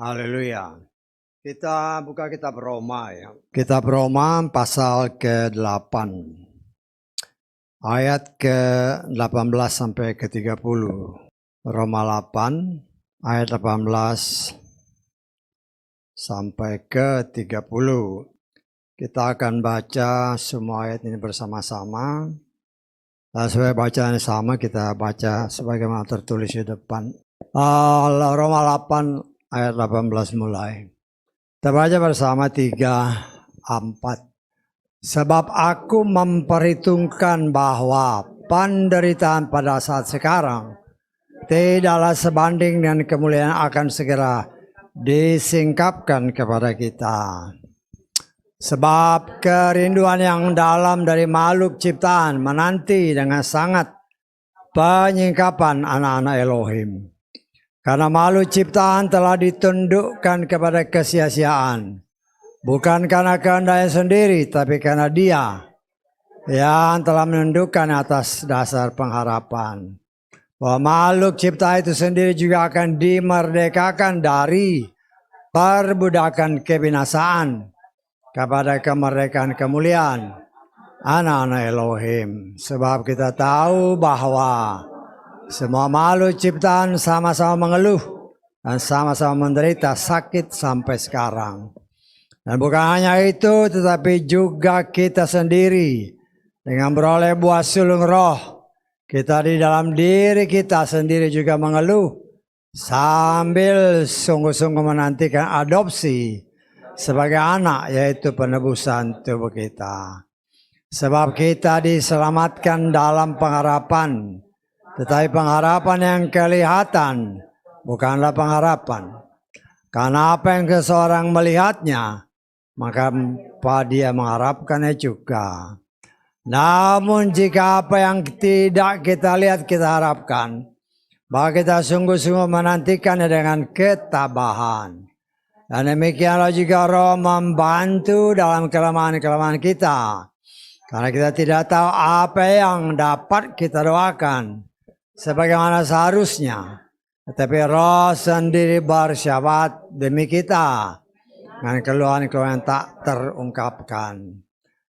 Haleluya. Kita buka kitab Roma ya. Kitab Roma pasal ke-8. Ayat ke-18 sampai ke-30. Roma 8 ayat 18 sampai ke-30. Kita akan baca semua ayat ini bersama-sama. Dan supaya bacaan sama kita baca sebagaimana tertulis di depan. Roma 8 ayat 18 mulai. Kita baca bersama 3-4. Sebab aku memperhitungkan bahwa penderitaan pada saat sekarang tidaklah sebanding dengan kemuliaan akan segera disingkapkan kepada kita. Sebab kerinduan yang dalam dari makhluk ciptaan menanti dengan sangat penyingkapan anak-anak Elohim. Karena makhluk ciptaan telah ditundukkan kepada kesia-siaan. Bukan karena kehendaknya sendiri, tapi karena Dia yang telah menundukkan atas dasar pengharapan. Bahwa makhluk ciptaan itu sendiri juga akan dimerdekakan dari perbudakan kebinasaan kepada kemerdekaan kemuliaan anak-anak Elohim. Sebab kita tahu bahwa semua makhluk ciptaan sama-sama mengeluh dan sama-sama menderita sakit sampai sekarang. Dan bukan hanya itu, tetapi juga kita sendiri dengan beroleh buah sulung roh, kita di dalam diri kita sendiri juga mengeluh sambil sungguh-sungguh menantikan adopsi sebagai anak, yaitu penebusan tubuh kita. Sebab kita diselamatkan dalam pengharapan, tetapi pengharapan yang kelihatan bukanlah pengharapan. Karena apa yang seseorang melihatnya, maka dia mengharapkannya juga. Namun jika apa yang tidak kita lihat kita harapkan, maka kita sungguh-sungguh menantikannya dengan ketabahan. Dan demikianlah juga Roh membantu dalam kelemahan-kelemahan kita. Karena kita tidak tahu apa yang dapat kita doakan sebagaimana seharusnya. Tetapi Roh sendiri bersyafaat demi kita dengan keluhan-keluhan yang tak terungkapkan.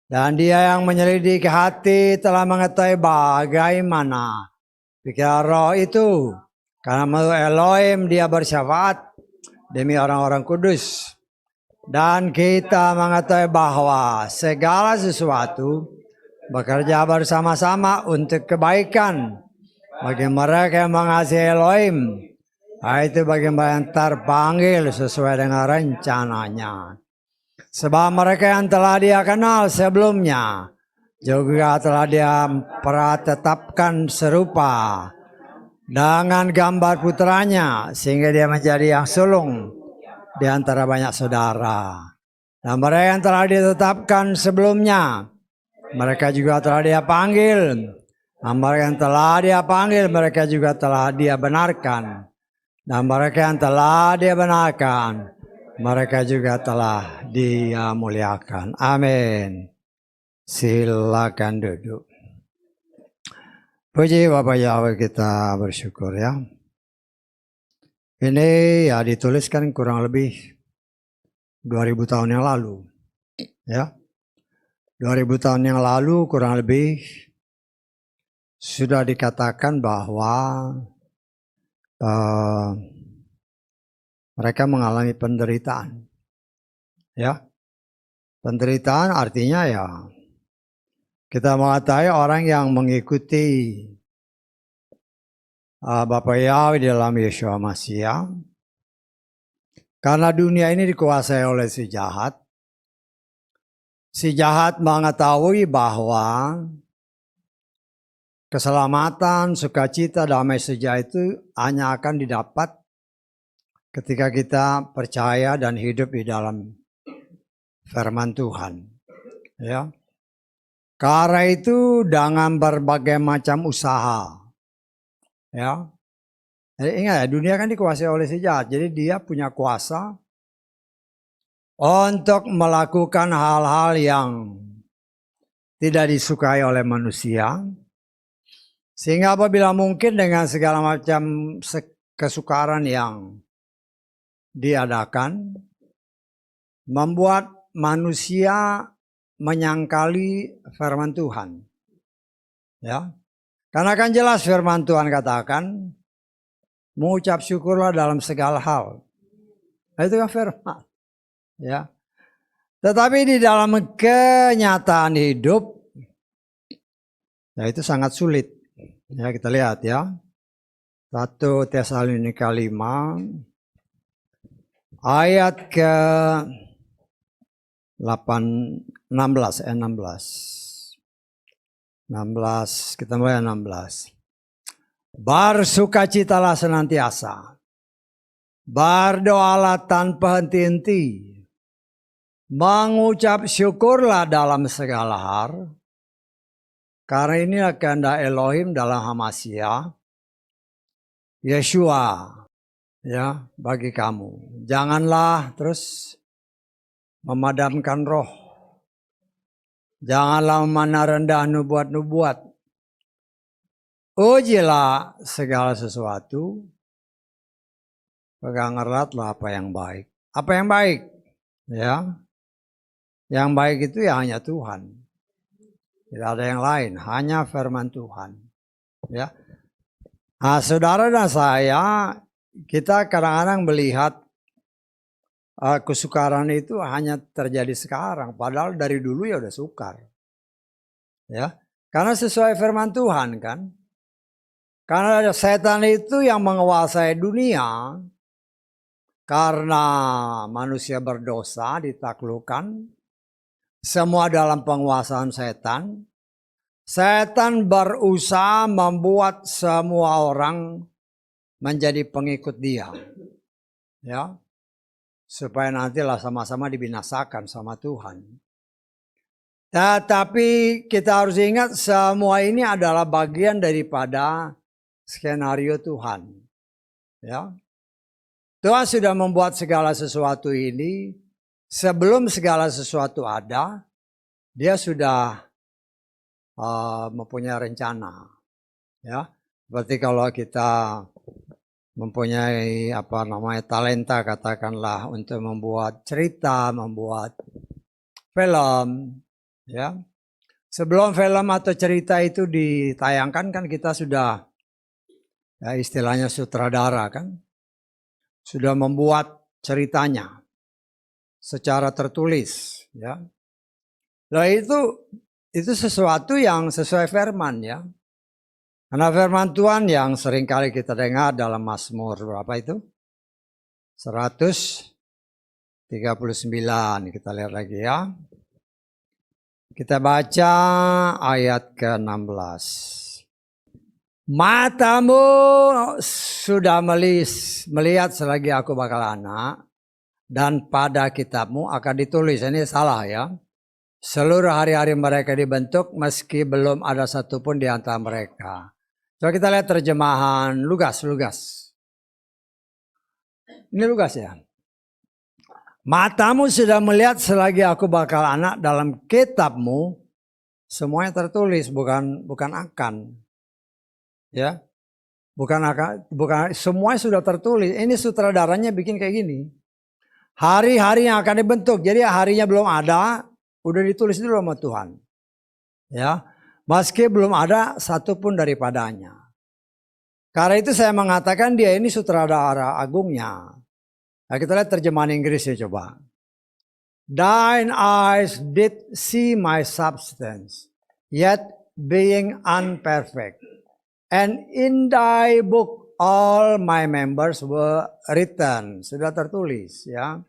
Dan Dia yang menyelidiki hati telah mengetahui bagaimana pikiran Roh itu. Karena menurut Elohim Dia bersyafaat demi orang-orang kudus. Dan kita mengetahui bahwa segala sesuatu bekerja bersama-sama untuk kebaikan bagi mereka yang mengasihi Elohim, itu bagi mereka yang terpanggil sesuai dengan rencananya. Sebab mereka yang telah Dia kenal sebelumnya juga telah Dia pratetapkan serupa dengan gambar putranya, sehingga Dia menjadi yang sulung di antara banyak saudara. Dan mereka yang telah ditetapkan sebelumnya, mereka juga telah Dia panggil. Dan mereka yang telah Dia panggil, mereka juga telah Dia benarkan. Dan mereka yang telah Dia benarkan, mereka juga telah Dia muliakan. Amin. Silakan duduk. Puji Bapak Yahweh, kita bersyukur ya. Ini ya dituliskan kurang lebih 2000 tahun yang lalu. Ya. 2000 tahun yang lalu kurang lebih sudah dikatakan bahwa mereka mengalami penderitaan. Ya. Penderitaan artinya ya kita mengetahui orang yang mengikuti Bapa Yahweh dalam Yeshua Mashiach. Karena dunia ini dikuasai oleh si jahat. Si jahat mengetahui bahwa keselamatan, sukacita, damai sejahtera itu hanya akan didapat ketika kita percaya dan hidup di dalam firman Tuhan. Ya. Karena itu dengan berbagai macam usaha. Ya. Jadi ingat ya, dunia kan dikuasai oleh si jahat. Jadi dia punya kuasa untuk melakukan hal-hal yang tidak disukai oleh manusia. Sehingga apabila mungkin dengan segala macam kesukaran yang diadakan, membuat manusia menyangkali firman Tuhan. Ya, karena kan jelas firman Tuhan katakan, mengucap syukurlah dalam segala hal. Nah, itu kan firman. Ya. Tetapi di dalam kenyataan hidup, ya itu sangat sulit. Ya, kita lihat ya. 1 Tesalonika 5 ayat ke 16. 16, kita mulai 16. Bersukacitalah senantiasa, berdoalah tanpa henti-henti, mengucap syukurlah dalam segala hal, karena inilah kehendak Elohim dalam Hamasiah, Yeshua, ya, bagi kamu. Janganlah terus memadamkan roh. Janganlah memandang rendah nubuat-nubuat. Ujilah segala sesuatu. Pegang eratlah apa yang baik. Apa yang baik? Ya. Yang baik itu ya hanya Tuhan. Tidak ada yang lain, hanya firman Tuhan. Ya. Nah, saudara dan saya, kita kadang-kadang melihat kesukaran itu hanya terjadi sekarang, padahal dari dulu ya udah sukar. Ya, karena sesuai firman Tuhan kan. Karena setan itu yang menguasai dunia, karena manusia berdosa ditaklukkan, semua dalam penguasaan setan. Setan berusaha membuat semua orang menjadi pengikut dia. Ya. Supaya nantilah sama-sama dibinasakan sama Tuhan. Tapi kita harus ingat semua ini adalah bagian daripada skenario Tuhan. Ya. Tuhan sudah membuat segala sesuatu ini sebelum segala sesuatu ada, dia sudah mempunyai rencana. Ya. Seperti kalau kita mempunyai talenta katakanlah untuk membuat cerita, membuat film, ya. Sebelum film atau cerita itu ditayangkan kan kita sudah, ya istilahnya sutradara kan, sudah membuat ceritanya secara tertulis, ya. Nah itu sesuatu yang sesuai firman, ya. Karena firman Tuhan yang seringkali kita dengar dalam Mazmur berapa itu? 139, kita lihat lagi ya. Kita baca ayat ke-16. Matamu sudah melihat selagi aku bakal anak, dan pada kitabmu akan ditulis. Ini salah ya. Seluruh hari-hari mereka dibentuk meski belum ada satupun di antara mereka. Coba kita lihat terjemahan Lukas. Ini Lukas ya. Matamu sudah melihat selagi aku bakal anak, dalam kitabmu semuanya tertulis, bukan akan. Ya. Bukan semuanya sudah tertulis. Ini sutradaranya bikin kayak gini. Hari-hari yang akan dibentuk. Jadi harinya belum ada, udah ditulis dulu sama Tuhan. Ya. Meski belum ada satupun daripadanya. Karena itu saya mengatakan dia ini sutradara agungnya. Nah, kita lihat terjemahan Inggrisnya coba. Thine eyes did see my substance, yet being unperfect. And in thy book all my members were written. Sudah tertulis ya.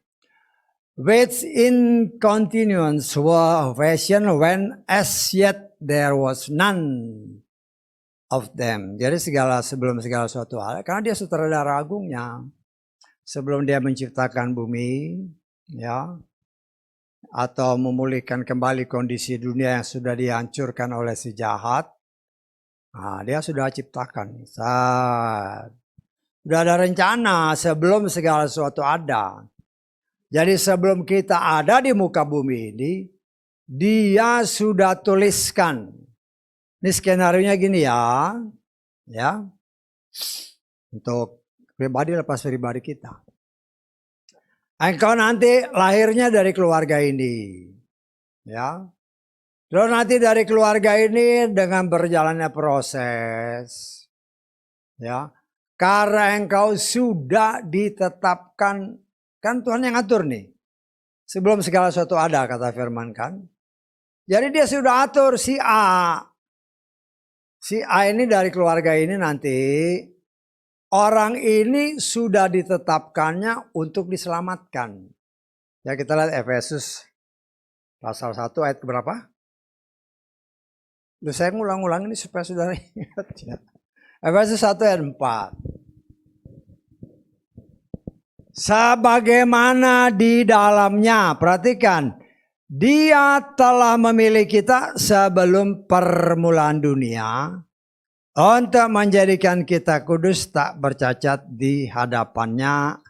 Which in continuance were fashioned when as yet there was none of them. Jadi sebelum segala sesuatu hal, karena dia sutradara agungnya. Sebelum dia menciptakan bumi, ya, atau memulihkan kembali kondisi dunia yang sudah dihancurkan oleh si jahat, nah, dia sudah ciptakan. Sudah ada rencana sebelum segala sesuatu ada. Jadi sebelum kita ada di muka bumi ini, dia sudah tuliskan. Ini skenario-nya gini ya. Ya, untuk pribadi lepas pribadi kita. Engkau nanti lahirnya dari keluarga ini. Ya. Terus nanti dari keluarga ini dengan berjalannya proses. Ya. Karena engkau sudah ditetapkan, kan Tuhan yang ngatur nih. Sebelum segala sesuatu ada, kata firman kan. Jadi dia sudah atur si A. Si A ini dari keluarga ini nanti, orang ini sudah ditetapkannya untuk diselamatkan. Ya kita lihat Efesus pasal 1 ayat berapa? Loh, saya ngulang-ulang ini supaya saudara ingat ya. Efesus 1 ayat 4. Sebagaimana di dalamnya, perhatikan, Dia telah memilih kita sebelum permulaan dunia untuk menjadikan kita kudus tak bercacat di hadapannya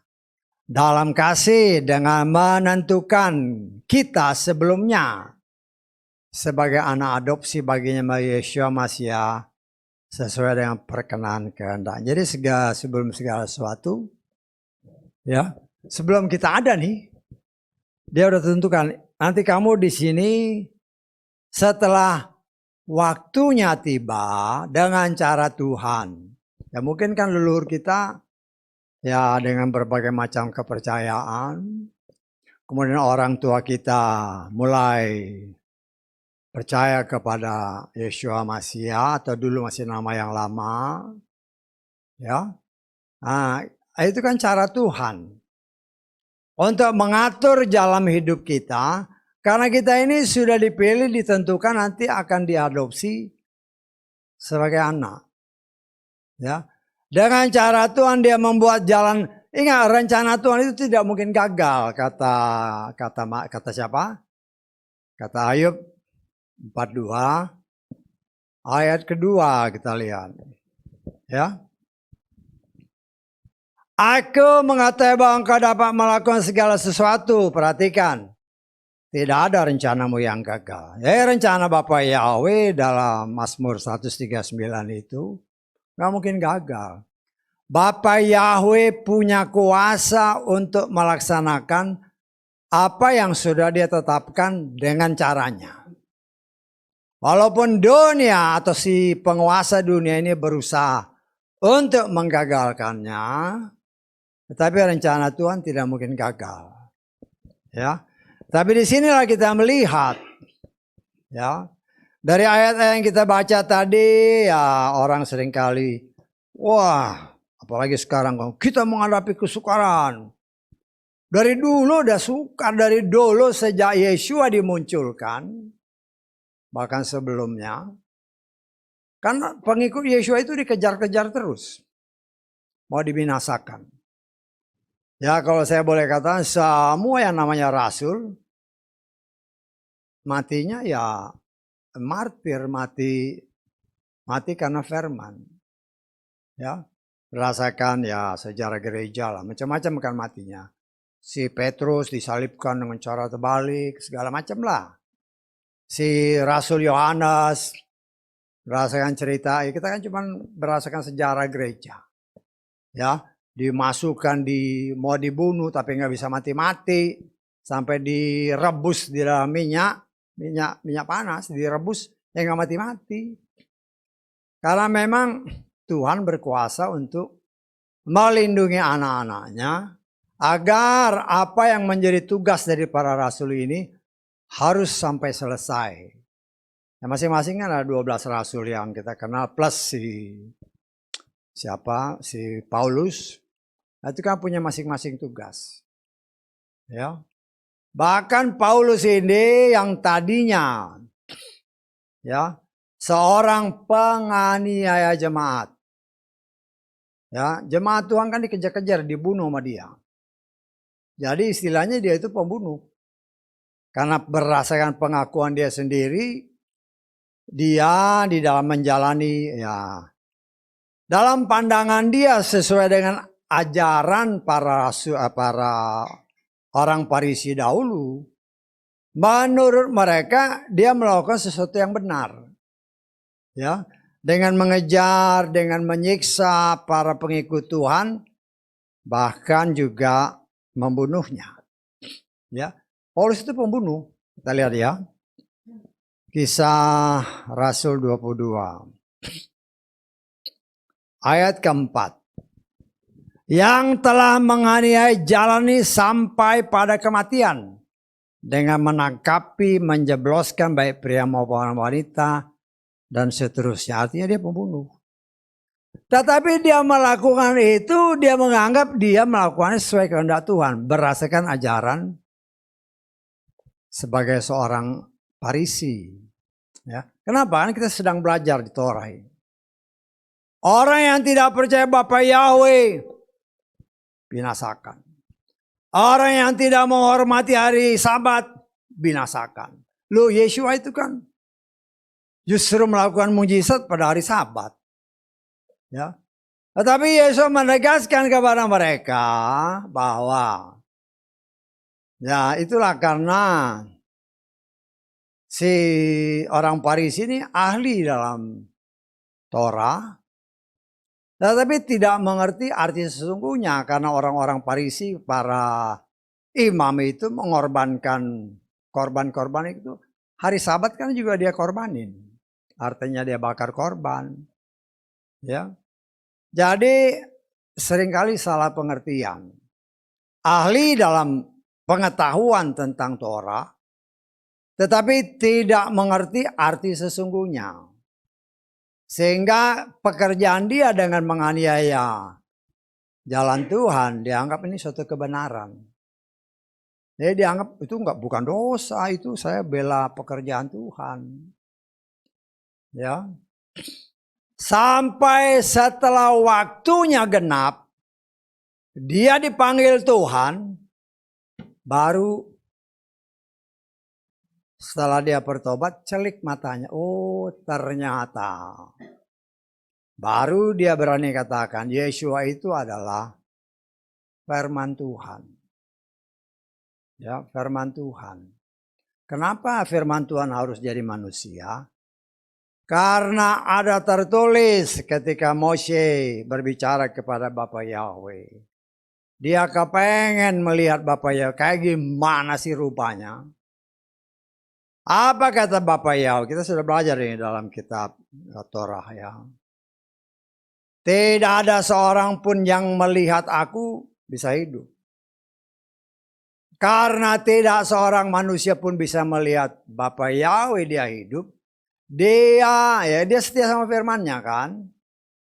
dalam kasih dengan menentukan kita sebelumnya sebagai anak adopsi baginya Yeshua Mashiach sesuai dengan perkenan kehendak. Jadi sebelum segala sesuatu, ya sebelum kita ada nih, dia udah tentukan nanti kamu di sini setelah waktunya tiba dengan cara Tuhan. Ya mungkin kan leluhur kita ya dengan berbagai macam kepercayaan. Kemudian orang tua kita mulai percaya kepada Yeshua Mashiach atau dulu masih nama yang lama. Ya. Nah, itu kan cara Tuhan untuk mengatur jalan hidup kita. Karena kita ini sudah dipilih, ditentukan nanti akan diadopsi sebagai anak. Ya. Dengan cara Tuhan dia membuat jalan. Ingat, rencana Tuhan itu tidak mungkin gagal, kata siapa? Kata Ayub 42 ayat kedua kita lihat. Ya. Aku mengatakan bahwa engkau dapat melakukan segala sesuatu. Perhatikan. Tidak ada rencanamu yang gagal. Ya, rencana Bapak Yahweh dalam Mazmur 139 itu gak mungkin gagal. Bapak Yahweh punya kuasa untuk melaksanakan apa yang sudah dia tetapkan dengan caranya. Walaupun dunia atau si penguasa dunia ini berusaha untuk menggagalkannya, tetapi rencana Tuhan tidak mungkin gagal. Ya. Tapi di sinilah kita melihat, ya, dari ayat-ayat yang kita baca tadi, ya orang seringkali, wah, apalagi sekarang kita menghadapi kesukaran. Dari dulu udah sukar, dari dulu sejak Yeshua dimunculkan, bahkan sebelumnya, kan pengikut Yeshua itu dikejar-kejar terus, mau dibinasakan. Ya kalau saya boleh katakan semua yang namanya rasul matinya ya martir, mati karena firman. Ya, rasakan ya sejarah gereja lah, macam-macam kan matinya. Si Petrus disalibkan dengan cara terbalik, segala macam lah. Si Rasul Yohanes merasakan cerita, ya kita kan cuma merasakan sejarah gereja. Ya, dimasukkan mau dibunuh tapi nggak bisa mati-mati sampai direbus di dalam minyak panas, direbus ya nggak mati-mati karena memang Tuhan berkuasa untuk melindungi anak-anaknya agar apa yang menjadi tugas dari para rasul ini harus sampai selesai. Ya, masing-masing kan ada 12 rasul yang kita kenal plus si Paulus. Itu kan punya masing-masing tugas. Ya. Bahkan Paulus ini yang tadinya ya seorang penganiaya jemaat. Ya, jemaat Tuhan kan dikejar-kejar, dibunuh sama dia. Jadi istilahnya dia itu pembunuh. Karena berdasarkan pengakuan dia sendiri, dia di dalam menjalani ya dalam pandangan dia sesuai dengan ajaran para orang Farisi dahulu, menurut mereka dia melakukan sesuatu yang benar. Ya, dengan mengejar, dengan menyiksa para pengikut Tuhan, bahkan juga membunuhnya. Ya, Paulus itu pembunuh. Kita lihat ya. Kisah Rasul 22. Ayat keempat. Yang telah menganiaya jalani sampai pada kematian, dengan menangkapi, menjebloskan baik pria maupun wanita, dan seterusnya. Artinya dia pembunuh. Tetapi dia melakukan itu, dia menganggap dia melakukannya sesuai kehendak Tuhan. Berdasarkan ajaran sebagai seorang Farisi. Ya. Kenapa? Kan kita sedang belajar di Torah ini. Orang yang tidak percaya Bapa Yahweh, binasakan. Orang yang tidak menghormati hari Sabat, binasakan. Loh, Yeshua itu kan justru melakukan mujizat pada hari Sabat. Ya. Tetapi Yesus menegaskan kepada mereka bahwa ya itulah karena si orang Farisi ini ahli dalam Torah, tetapi tidak mengerti arti sesungguhnya karena orang-orang Farisi, para imam itu mengorbankan korban-korban itu. Hari Sabat kan juga dia korbanin. Artinya dia bakar korban. Ya. Jadi seringkali salah pengertian. Ahli dalam pengetahuan tentang Torah, tetapi tidak mengerti arti sesungguhnya. Sehingga pekerjaan dia dengan menganiaya jalan Tuhan dianggap ini suatu kebenaran. Jadi dianggap itu bukan dosa, itu saya bela pekerjaan Tuhan. Ya. Sampai setelah waktunya genap, dia dipanggil Tuhan, baru setelah dia bertobat, celik matanya. Oh, ternyata. Baru dia berani katakan, Yeshua itu adalah firman Tuhan. Ya, firman Tuhan. Kenapa firman Tuhan harus jadi manusia? Karena ada tertulis ketika Moshe berbicara kepada Bapa Yahweh. Dia kepengen melihat Bapa Yahweh, kayak gimana sih rupanya. Apa kata Bapa Yahweh? Kita sudah belajar ini dalam kitab Torah ya. Tidak ada seorang pun yang melihat aku bisa hidup. Karena tidak seorang manusia pun bisa melihat Bapa Yahweh dia hidup. Dia setia sama firman-Nya kan.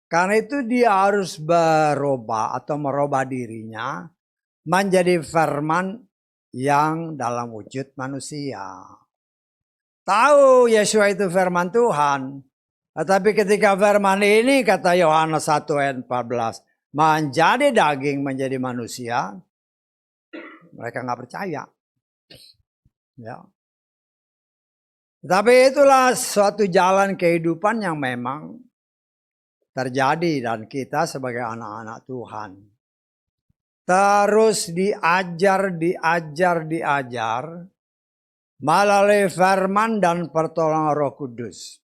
Karena itu dia harus berubah atau merubah dirinya menjadi firman yang dalam wujud manusia. Tahu Yeshua itu firman Tuhan. Tetapi ketika firman ini kata Yohanes 1 ayat 14 menjadi daging, menjadi manusia, mereka nggak percaya. Ya. Tapi itulah suatu jalan kehidupan yang memang terjadi dan kita sebagai anak-anak Tuhan terus diajar melalui firman dan pertolongan Roh Kudus.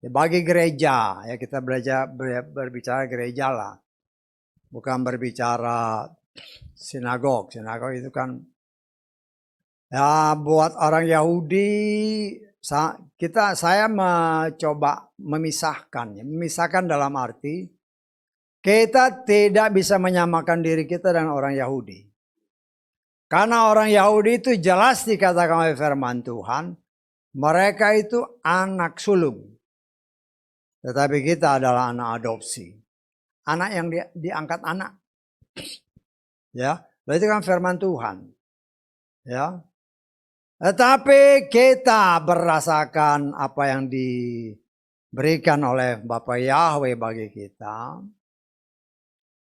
Bagi gereja, ya kita berbicara gereja lah, bukan berbicara sinagog. Sinagog itu kan ya buat orang Yahudi. Saya mencoba memisahkan dalam arti kita tidak bisa menyamakan diri kita dengan orang Yahudi. Karena orang Yahudi itu jelas dikatakan oleh firman Tuhan, mereka itu anak sulung. Tetapi kita adalah anak adopsi. Anak yang diangkat anak. Ya, itu kan firman Tuhan. Ya. Tetapi kita berasakan apa yang diberikan oleh Bapa Yahweh bagi kita.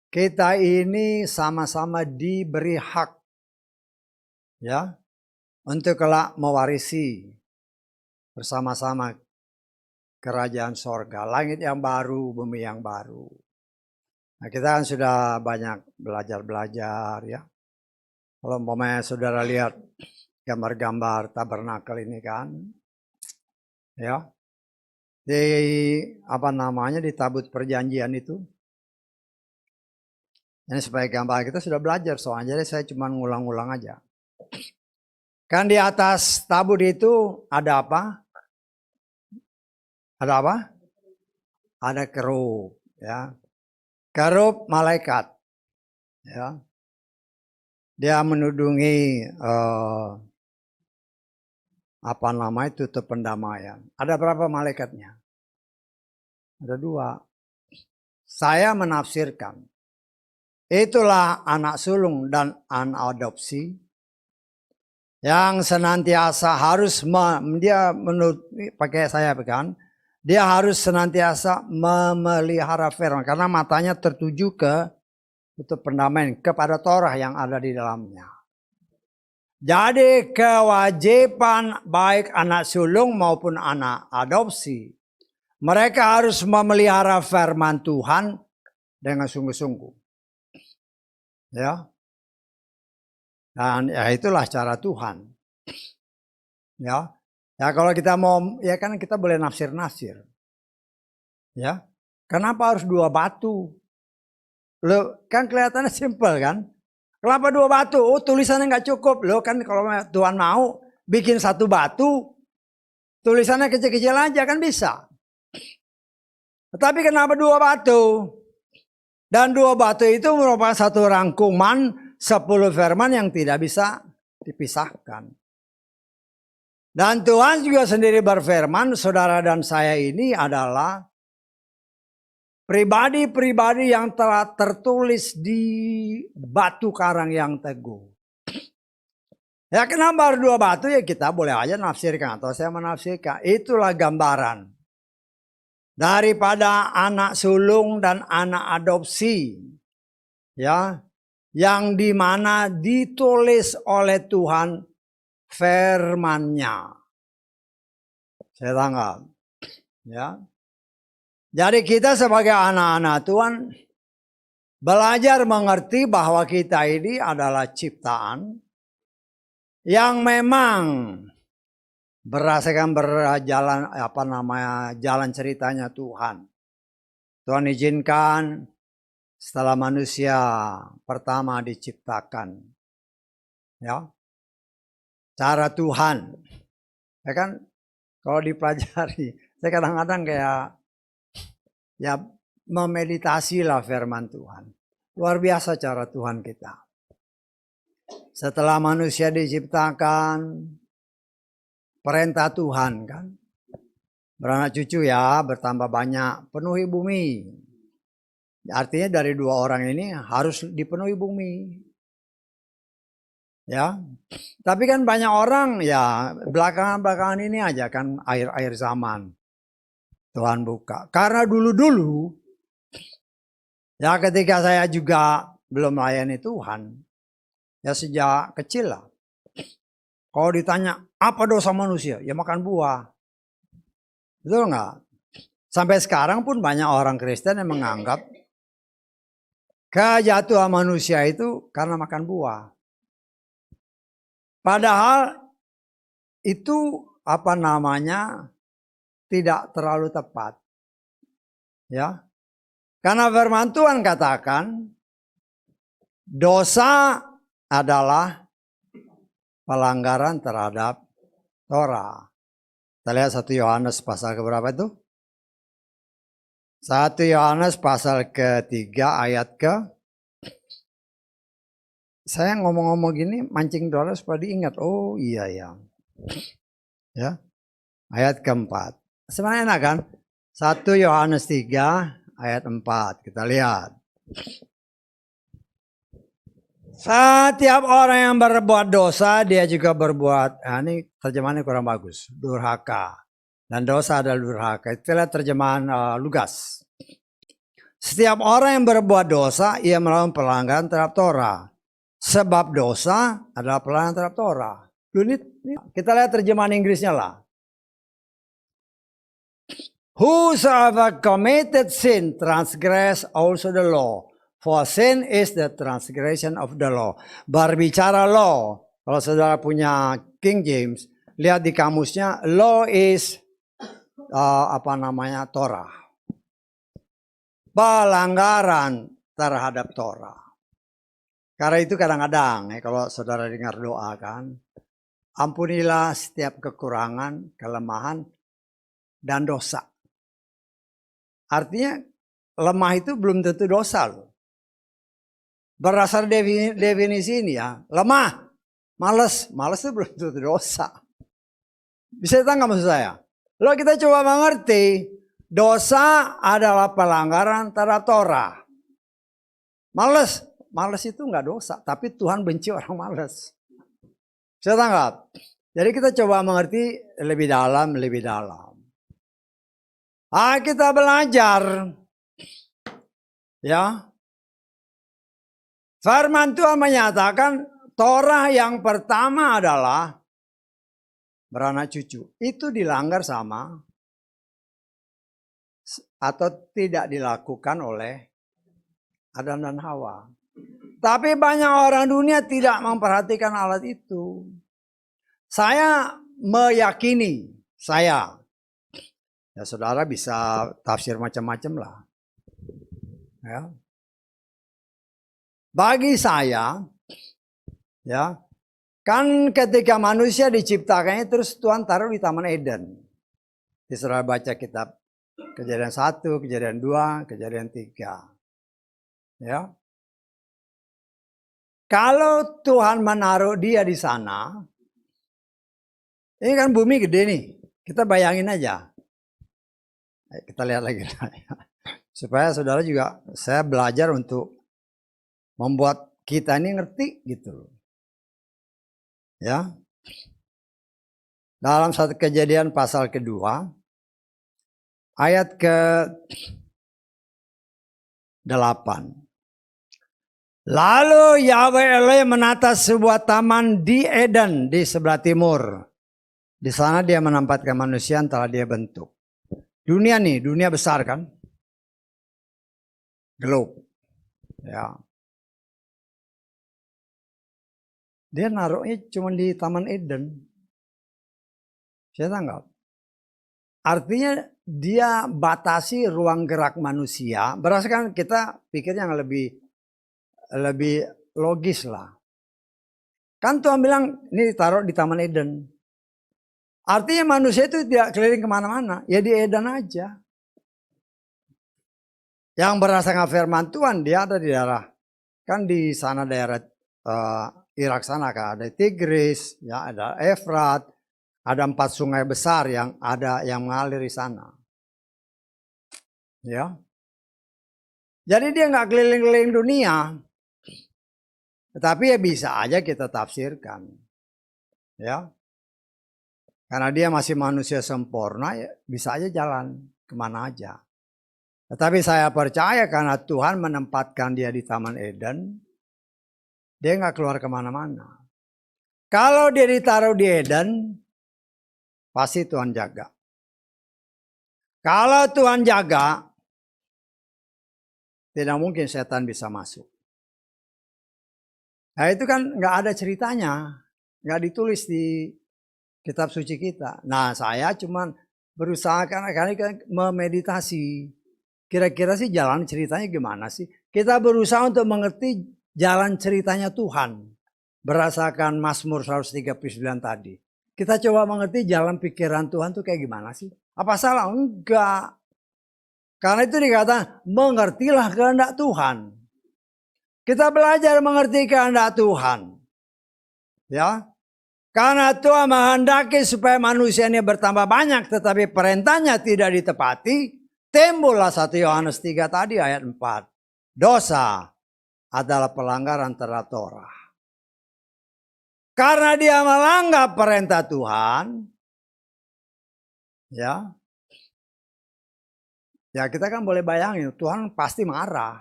Kita ini sama-sama diberi hak, ya, untuk kelak mewarisi bersama-sama kerajaan sorga, langit yang baru, bumi yang baru. Nah, kita kan sudah banyak belajar ya. Kalau umpamanya saudara lihat gambar-gambar tabernakel ini kan, ya, di di tabut perjanjian itu. Ini supaya gampang, kita sudah belajar soalnya, jadi saya cuma ngulang-ngulang aja. Kan di atas tabut itu ada apa? Ada apa? Ada kerub, ya. Kerub malaikat, ya. Dia menudungi tutup pendamaian. Ada berapa malaikatnya? Ada 2. Saya menafsirkan, itulah anak sulung dan anak adopsi yang senantiasa harus dia menurut pakai saya kan, dia harus senantiasa memelihara firman karena matanya tertuju ke tutup pendamaian, kepada Torah yang ada di dalamnya. Jadi kewajiban baik anak sulung maupun anak adopsi, mereka harus memelihara firman Tuhan dengan sungguh-sungguh. Ya. Dan ya itulah cara Tuhan. Ya. Ya kalau kita mau, ya kan kita boleh nafsir-nafsir. Ya. Kenapa harus 2 batu? Loh, kan kelihatannya simpel kan? Kenapa 2 batu? Oh, tulisannya nggak cukup. Loh, kan kalau Tuhan mau bikin 1 batu, tulisannya kecil-kecil aja kan bisa. Tetapi kenapa 2 batu? Dan 2 batu itu merupakan satu rangkuman 10 firman yang tidak bisa dipisahkan. Dan Tuhan juga sendiri berfirman, saudara dan saya ini adalah pribadi-pribadi yang telah tertulis di batu karang yang teguh. Ya kenapa harus 2 batu? Ya kita boleh aja nafsirkan atau saya menafsirkan. Itulah gambaran daripada anak sulung dan anak adopsi. Ya, yang dimana ditulis oleh Tuhan firman-Nya. Saya tangkap. Ya. Jadi kita sebagai anak-anak Tuhan belajar mengerti bahwa kita ini adalah ciptaan yang memang berdasarkan berjalan jalan ceritanya Tuhan. Tuhan izinkan setelah manusia pertama diciptakan. Ya. Cara Tuhan. Ya kan kalau dipelajari, saya kadang-kadang kayak ya memeditasi lah firman Tuhan. Luar biasa cara Tuhan kita. Setelah manusia diciptakan, perintah Tuhan kan. Beranak cucu ya, bertambah banyak, penuhi bumi. Artinya dari 2 orang ini harus dipenuhi bumi. Ya. Tapi kan banyak orang ya belakangan-belakangan ini aja kan akhir-akhir zaman. Tuhan buka. Karena dulu-dulu ya ketika saya juga belum melayani Tuhan. Ya sejak kecil lah. Kalau ditanya apa dosa manusia? Ya makan buah. Betul nggak? Sampai sekarang pun banyak orang Kristen yang menganggap kejatuhan manusia itu karena makan buah. Padahal itu tidak terlalu tepat. Ya. Karena firman Tuhan katakan dosa adalah pelanggaran terhadap Torah. Kita lihat 1 Yohanes pasal keberapa itu? 1 Yohanes pasal ke-3 ayat ke. Saya ngomong-ngomong gini mancing dolar supaya diingat. Oh iya ya. Ya. Ayat ke-4. Sebenarnya enak kan? 1 Yohanes 3 ayat 4. Kita lihat. Setiap orang yang berbuat dosa, dia juga berbuat, ini terjemahannya kurang bagus, durhaka. Dan dosa adalah durhaka. Itulah terjemahan Lukas. Setiap orang yang berbuat dosa, ia melakukan pelanggaran terhadap Torah. Sebab dosa adalah pelanggaran terhadap Torah. Kita lihat terjemahan Inggrisnya lah. Whosoever committed sin transgress also the law. For sin is the transgression of the law. Berbicara law, kalau saudara punya King James, lihat di kamusnya, law is Torah. Pelanggaran terhadap Torah. Karena itu kadang-kadang kalau saudara dengar doa kan, ampunilah setiap kekurangan, kelemahan, dan dosa. Artinya lemah itu belum tentu dosa loh. Berdasar definisi ini ya, lemah, males itu belum tentu dosa. Bisa ditangkap maksud saya? Lalu kita coba mengerti, dosa adalah pelanggaran terhadap Torah. Males itu nggak dosa, tapi Tuhan benci orang males. Bisa tangkap? Jadi kita coba mengerti lebih dalam. Kita belajar, ya. Firman Tuhan menyatakan Torah yang pertama adalah beranak cucu. Itu dilanggar sama atau tidak dilakukan oleh Adam dan Hawa. Tapi banyak orang dunia tidak memperhatikan alat itu. Saya meyakini, ya saudara bisa tafsir macam-macam lah. Ya. Bagi saya, ya, kan ketika manusia diciptakannya terus Tuhan taruh di Taman Eden. Saudara baca kitab Kejadian 1, Kejadian 2, Kejadian 3. Ya. Kalau Tuhan menaruh dia di sana, ini kan bumi gede nih. Kita bayangin aja. Kita lihat lagi. Supaya saudara juga, saya belajar untuk membuat kita ini ngerti gitu. Ya. Dalam satu Kejadian pasal kedua, ayat ke-8. Lalu Yahweh Elohim menata sebuah taman di Eden di sebelah timur. Di sana dia menempatkan manusia yang telah dia bentuk. Dunia nih, dunia besar kan? Globe. Ya. Dia naruhnya cuma di Taman Eden. Saya tangkap. Artinya dia batasi ruang gerak manusia. Berdasarkan kita pikir yang lebih logis lah. Kan Tuhan bilang ini taruh di Taman Eden. Artinya manusia itu tidak keliling kemana-mana. Ya di Eden aja. Yang berdasarkan firman Tuhan dia ada di daerah. Kan di sana daerah Irak sana kan ada Tigris, ya ada Efrat, ada 4 sungai besar yang mengalir di sana. Ya. Jadi dia nggak keliling-keliling dunia. Tetapi ya bisa aja kita tafsirkan. Ya. Karena dia masih manusia sempurna, ya bisa aja jalan kemana aja. Tetapi saya percaya karena Tuhan menempatkan dia di Taman Eden, dia nggak keluar kemana-mana. Kalau dia ditaruh di Eden, pasti Tuhan jaga. Kalau Tuhan jaga, tidak mungkin setan bisa masuk. Nah itu kan nggak ada ceritanya, nggak ditulis di kitab suci kita. Nah saya cuman berusaha karena memeditasi. Kira-kira sih jalan ceritanya gimana sih? Kita berusaha untuk mengerti jalan ceritanya Tuhan. Berdasarkan Mazmur 139 tadi. Kita coba mengerti jalan pikiran Tuhan tuh kayak gimana sih? Apa salah? Enggak. Karena itu dikatakan mengertilah kehendak Tuhan. Kita belajar mengerti kehendak Tuhan. Ya. Karena Tuhan menghendaki supaya manusia ini bertambah banyak tetapi perintahnya tidak ditepati. Timbullah 1 Yohanes 3 tadi ayat 4. Dosa adalah pelanggaran terhadap Torah. Karena dia melanggar perintah Tuhan. Ya. Ya kita kan boleh bayangin Tuhan pasti marah.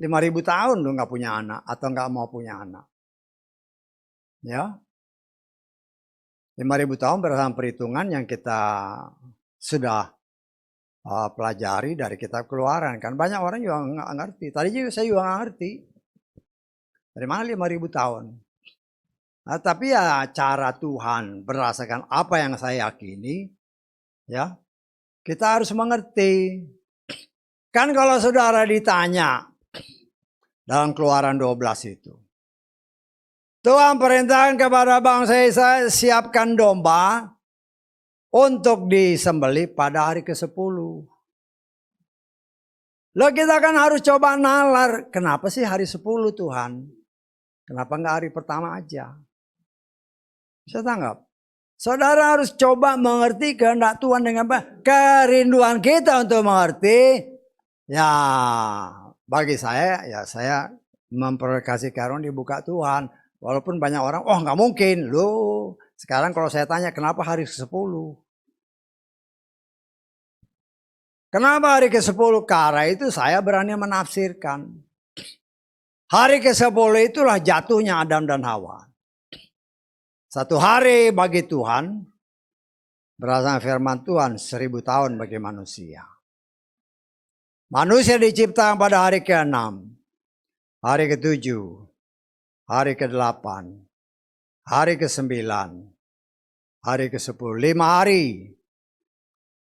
5.000 tahun lu gak punya anak atau gak mau punya anak. Ya. 5.000 tahun berdasarkan perhitungan yang kita sudah pelajari dari kitab Keluaran kan banyak orang juga nggak ngerti. Tadi juga saya juga nggak ngerti dari mana 5.000 tahun. Nah, tapi ya cara Tuhan berdasarkan apa yang saya yakini, ya Kita harus mengerti. Kan kalau saudara ditanya dalam Keluaran 12 itu. Tuhan perintahkan kepada bangsa Israel, siapkan domba untuk disembelih pada hari ke-10. Loh, kita kan harus coba nalar. Kenapa sih hari 10 Tuhan? Kenapa enggak hari pertama aja? Bisa tanggap? Saudara harus coba mengerti kehendak Tuhan dengan apa? Kerinduan kita untuk mengerti. Ya, bagi saya, ya saya memperkasih karunia dibuka Tuhan. Walaupun banyak orang, oh nggak mungkin. Loh, sekarang kalau saya tanya kenapa hari ke-10? Kenapa hari ke-10? Karena itu saya berani menafsirkan. Hari ke-10 itulah jatuhnya Adam dan Hawa. Satu hari bagi Tuhan, berdasarkan firman Tuhan, 1000 tahun bagi manusia. Manusia diciptakan pada hari ke-6, hari ke-7, hari ke-8, hari ke-9, hari ke-10. 5 hari,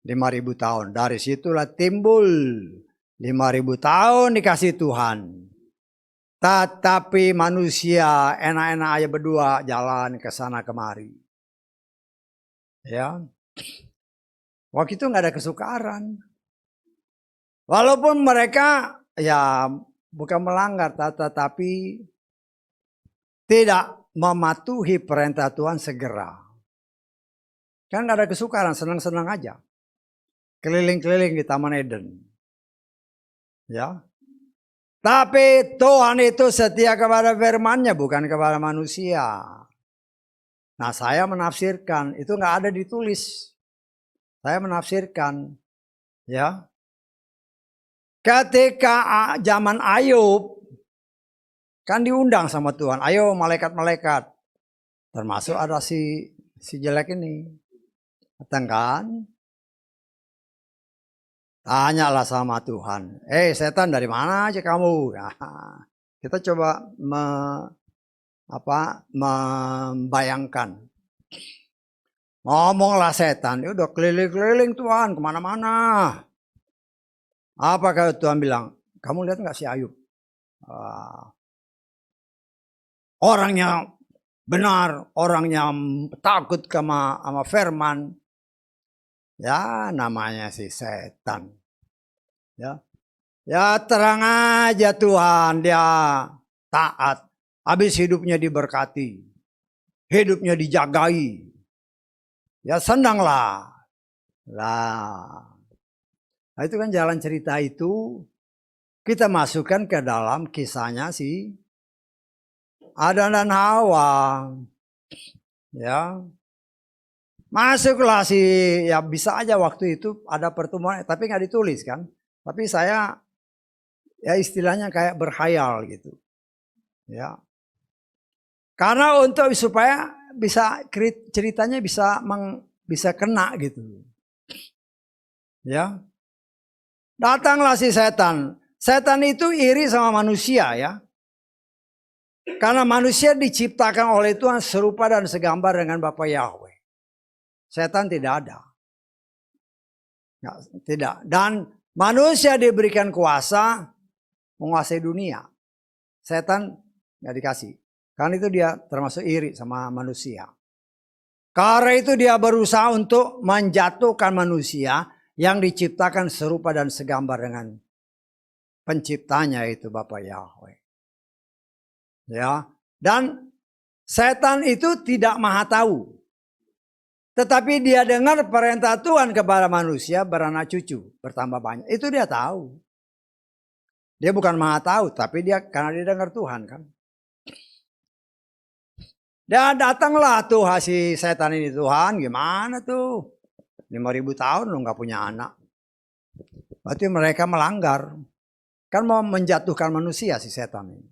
5.000 tahun. Dari situlah timbul 5.000 tahun dikasih Tuhan. Tetapi manusia enak-enak aja berdua jalan ke sana kemari. Ya. Waktu itu nggak ada kesukaran. Walaupun mereka ya bukan melanggar, tetapi tidak mematuhi perintah Tuhan segera. Kan nggak ada kesukaran, senang-senang aja. Keliling-keliling di Taman Eden. Ya. Tapi Tuhan itu setia kepada firman-Nya, bukan kepada manusia. Nah, saya menafsirkan, itu nggak ada ditulis. Saya menafsirkan, ya. Ketika zaman Ayub, kan diundang sama Tuhan, ayo malaikat-malaikat. Termasuk ada si jelek ini. Datang kan? Tanyalah sama Tuhan, setan dari mana aja kamu? Nah, kita coba membayangkan. Ngomonglah setan, dia udah keliling-keliling Tuhan kemana-mana. Apa kalau Tuhan bilang, kamu lihat nggak si Ayub? Orangnya benar, orangnya takut sama firman. Ya namanya si setan. Ya terang aja Tuhan, dia taat. Habis hidupnya diberkati. Hidupnya dijagai. Ya senanglah. Nah itu kan jalan cerita itu kita masukkan ke dalam kisahnya si Adam dan Hawa. Ya. Masuklah ya bisa aja waktu itu ada pertemuan, tapi nggak ditulis kan. Tapi saya ya istilahnya kayak berkhayal gitu. Ya. Karena untuk supaya bisa ceritanya bisa kena gitu. Ya. Datanglah si setan. Setan itu iri sama manusia ya. Karena manusia diciptakan oleh Tuhan serupa dan segambar dengan Bapa Yahweh. Setan tidak ada. Ya, tidak. Dan manusia diberikan kuasa menguasai dunia. Setan nggak dikasih. Karena itu dia termasuk iri sama manusia. Karena itu dia berusaha untuk menjatuhkan manusia yang diciptakan serupa dan segambar dengan penciptanya itu Bapa Yahweh. Ya. Dan setan itu tidak maha tahu. Tetapi dia dengar perintah Tuhan kepada manusia beranak cucu bertambah banyak. Itu dia tahu. Dia bukan maha tahu, tapi karena dia dengar Tuhan kan. Dan datanglah tuh si setan ini, Tuhan gimana tuh? 5.000 tahun lo gak punya anak. Berarti mereka melanggar. Kan mau menjatuhkan manusia si setan ini.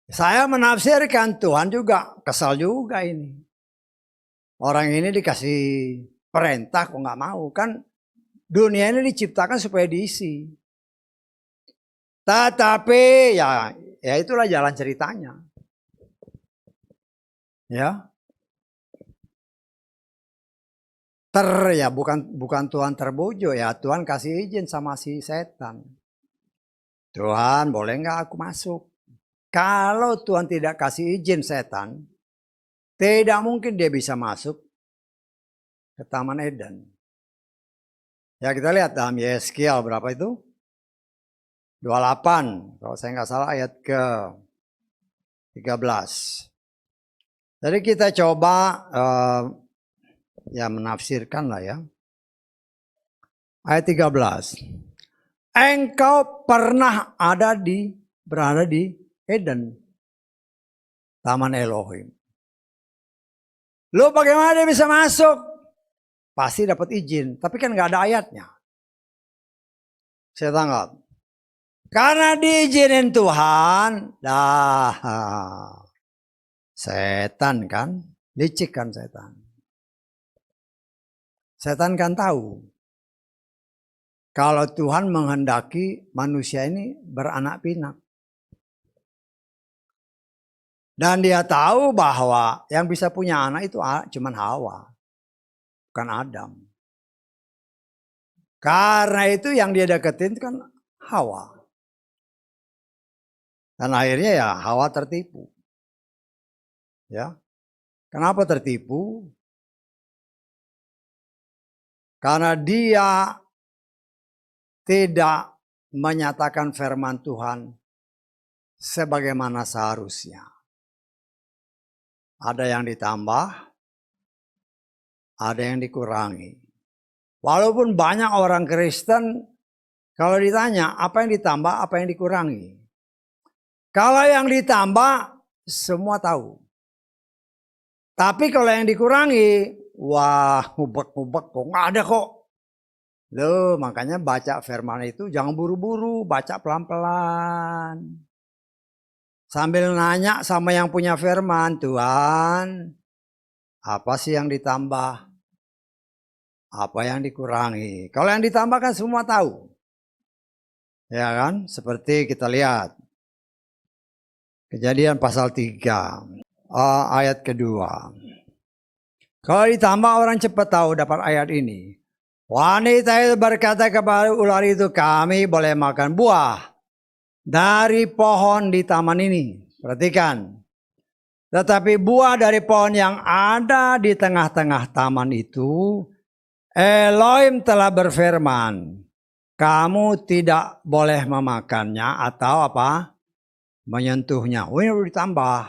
Saya menafsirkan Tuhan juga kesal juga ini. Orang ini dikasih perintah kok nggak mau. Kan dunia ini diciptakan supaya diisi. Tetapi ya itulah jalan ceritanya. Ya. ya bukan Tuhan terbujuk ya, Tuhan kasih izin sama si setan. Tuhan boleh nggak aku masuk? Kalau Tuhan tidak kasih izin setan, tidak mungkin dia bisa masuk ke Taman Eden. Ya kita lihat dalam Yeskiel berapa itu? 28, kalau saya nggak salah ayat ke 13. Jadi kita coba ya menafsirkan lah ya. Ayat 13. Engkau pernah berada di Eden, Taman Elohim. Lu bagaimana dia bisa masuk? Pasti dapat izin, tapi kan nggak ada ayatnya. Saya tangkap. Karena diizinin Tuhan, setan kan, licik kan setan. Setan kan tahu kalau Tuhan menghendaki manusia ini beranak pinak. Dan dia tahu bahwa yang bisa punya anak itu cuma Hawa, bukan Adam. Karena itu yang dia deketin kan Hawa. Dan akhirnya ya Hawa tertipu. Ya. Kenapa tertipu? Karena dia tidak menyatakan firman Tuhan sebagaimana seharusnya. Ada yang ditambah, ada yang dikurangi. Walaupun banyak orang Kristen, kalau ditanya apa yang ditambah, apa yang dikurangi. Kalau yang ditambah, semua tahu. Tapi kalau yang dikurangi, wah ngubek-ngubek kok nggak ada kok. Loh, makanya baca firman itu jangan buru-buru, baca pelan-pelan. Sambil nanya sama yang punya firman, Tuhan, apa sih yang ditambah? Apa yang dikurangi? Kalau yang ditambah kan semua tahu. Ya kan? Seperti kita lihat. Kejadian pasal 3, ayat kedua. Kalau ditambah orang cepat tahu dapat ayat ini. Wanita itu berkata kepada ular itu, kami boleh makan buah dari pohon di taman ini. Perhatikan. Tetapi buah dari pohon yang ada di tengah-tengah taman itu, Elohim telah berfirman, kamu tidak boleh memakannya atau apa? Menyentuhnya. Ini udah ditambah.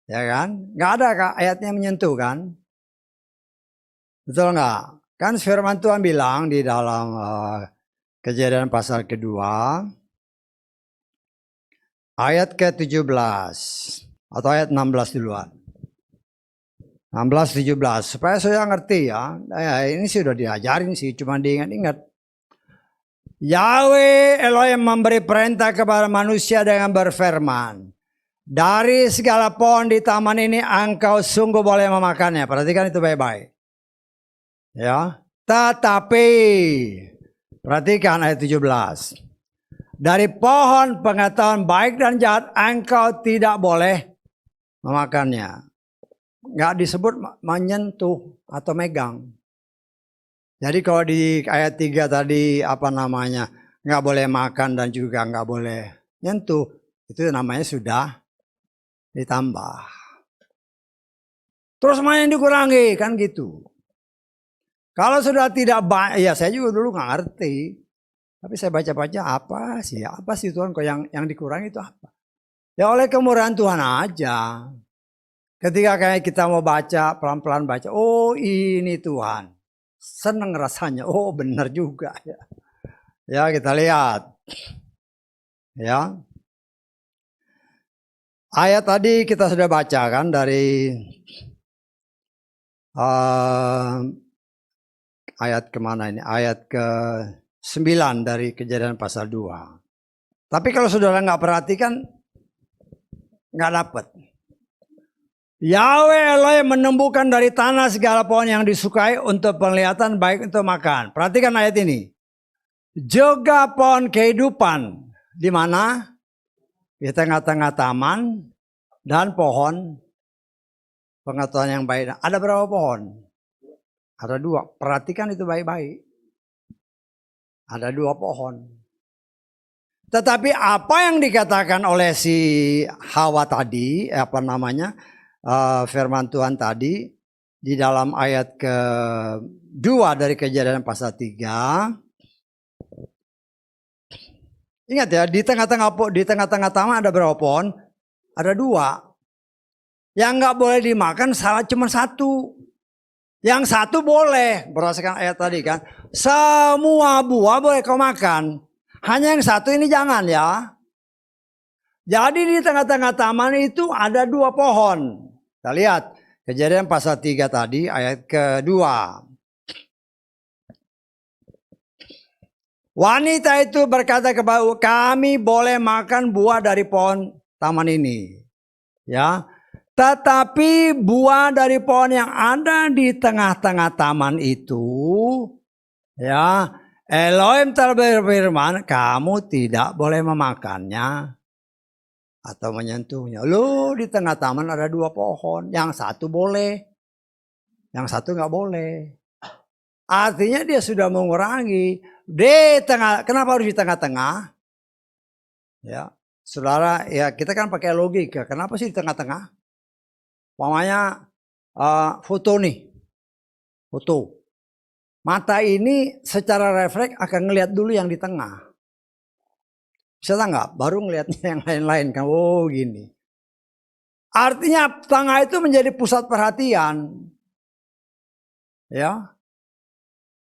Ya kan? Nggak ada ayatnya menyentuh kan? Betul nggak? Kan firman Tuhan bilang di dalam Kejadian pasal kedua, ayat ke-17 atau ayat 16 duluan. 16-17 supaya saya ngerti ya. Ini sudah diajarin sih, cuma diingat-ingat. Yahweh Elohim memberi perintah kepada manusia dengan berfirman, dari segala pohon di taman ini engkau sungguh boleh memakannya. Perhatikan itu baik-baik. Ya, tetapi perhatikan ayat 17. Dari pohon pengetahuan baik dan jahat engkau tidak boleh memakannya. Nggak disebut menyentuh atau megang. Jadi kalau di ayat 3 tadi nggak boleh makan dan juga nggak boleh nyentuh, itu namanya sudah ditambah. Terus mana yang dikurangi kan gitu. Kalau sudah tidak ya saya juga dulu nggak ngerti, tapi saya baca-baca apa sih Tuhan kok yang dikurangi itu apa? Ya oleh kemurahan Tuhan aja. Ketika kayak kita mau baca pelan-pelan baca, oh ini Tuhan. Seneng rasanya, oh benar juga ya. Ya kita lihat. Ya. Ayat tadi kita sudah baca kan dari ayat kemana ini? Ayat ke-9 dari Kejadian pasal 2. Tapi kalau saudara nggak perhatikan, nggak dapat. Yahweh Elohim menumbuhkan dari tanah segala pohon yang disukai untuk penglihatan baik untuk makan. Perhatikan ayat ini. Juga pohon kehidupan. Di mana? Di tengah-tengah taman dan pohon pengetahuan yang baik. Ada berapa pohon? Ada dua, perhatikan itu baik-baik. Ada dua pohon. Tetapi apa yang dikatakan oleh si Hawa tadi, firman Tuhan tadi, di dalam ayat kedua dari Kejadian pasal 3. Ingat ya, di tengah-tengah taman ada berapa pohon? Ada dua. Yang nggak boleh dimakan salah cuma satu. Yang satu boleh, berdasarkan ayat tadi kan. Semua buah boleh kau makan. Hanya yang satu ini jangan ya. Jadi di tengah-tengah taman itu ada dua pohon. Kita lihat Kejadian pasal 3 tadi ayat kedua. Wanita itu berkata kepada kami boleh makan buah dari pohon taman ini. Ya. Tetapi buah dari pohon yang ada di tengah-tengah taman itu, ya, Elohim telah berfirman, kamu tidak boleh memakannya atau menyentuhnya. Loh, di tengah taman ada dua pohon, yang satu boleh, yang satu nggak boleh. Artinya dia sudah mengurangi di tengah. Kenapa harus di tengah-tengah? Ya, saudara, ya kita kan pakai logika. Kenapa sih di tengah-tengah? Umpamanya foto nih, foto. Mata ini secara refleks akan ngelihat dulu yang di tengah. Bisa nggak? Baru ngelihatnya yang lain-lain kan. Oh gini. Artinya tengah itu menjadi pusat perhatian. Ya.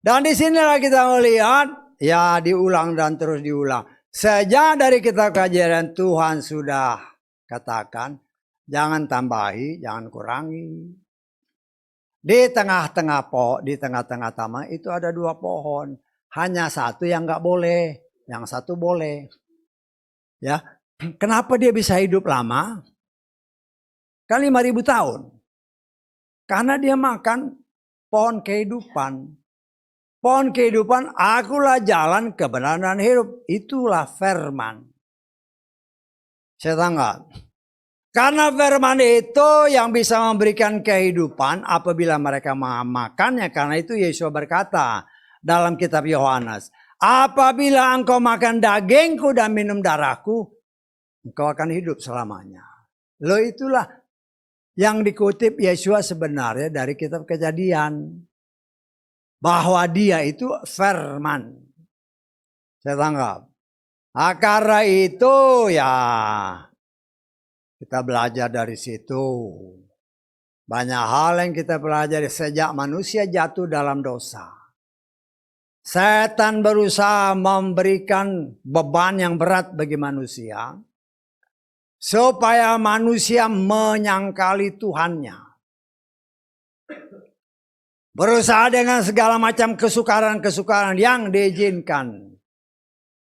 Dan di sinilah kita melihat, ya diulang dan terus diulang. Sejak dari kitab Kejadian Tuhan sudah katakan, jangan tambahi, jangan kurangi. Di tengah-tengah taman itu ada dua pohon. Hanya satu yang nggak boleh, yang satu boleh. Ya, kenapa dia bisa hidup lama? Kan 5.000 tahun. Karena dia makan pohon kehidupan. Pohon kehidupan, akulah jalan kebenaran dan hidup. Itulah firman. Saya tanggal. Karena firman itu yang bisa memberikan kehidupan apabila mereka memakannya. Karena itu Yesus berkata dalam kitab Yohanes. Apabila engkau makan dagingku dan minum darahku, engkau akan hidup selamanya. Loh itulah yang dikutip Yesus sebenarnya dari kitab Kejadian. Bahwa dia itu firman. Saya tanggap. Karena itu ya kita belajar dari situ. Banyak hal yang kita pelajari sejak manusia jatuh dalam dosa. Setan berusaha memberikan beban yang berat bagi manusia. Supaya manusia menyangkali Tuhannya. Berusaha dengan segala macam kesukaran-kesukaran yang diizinkan.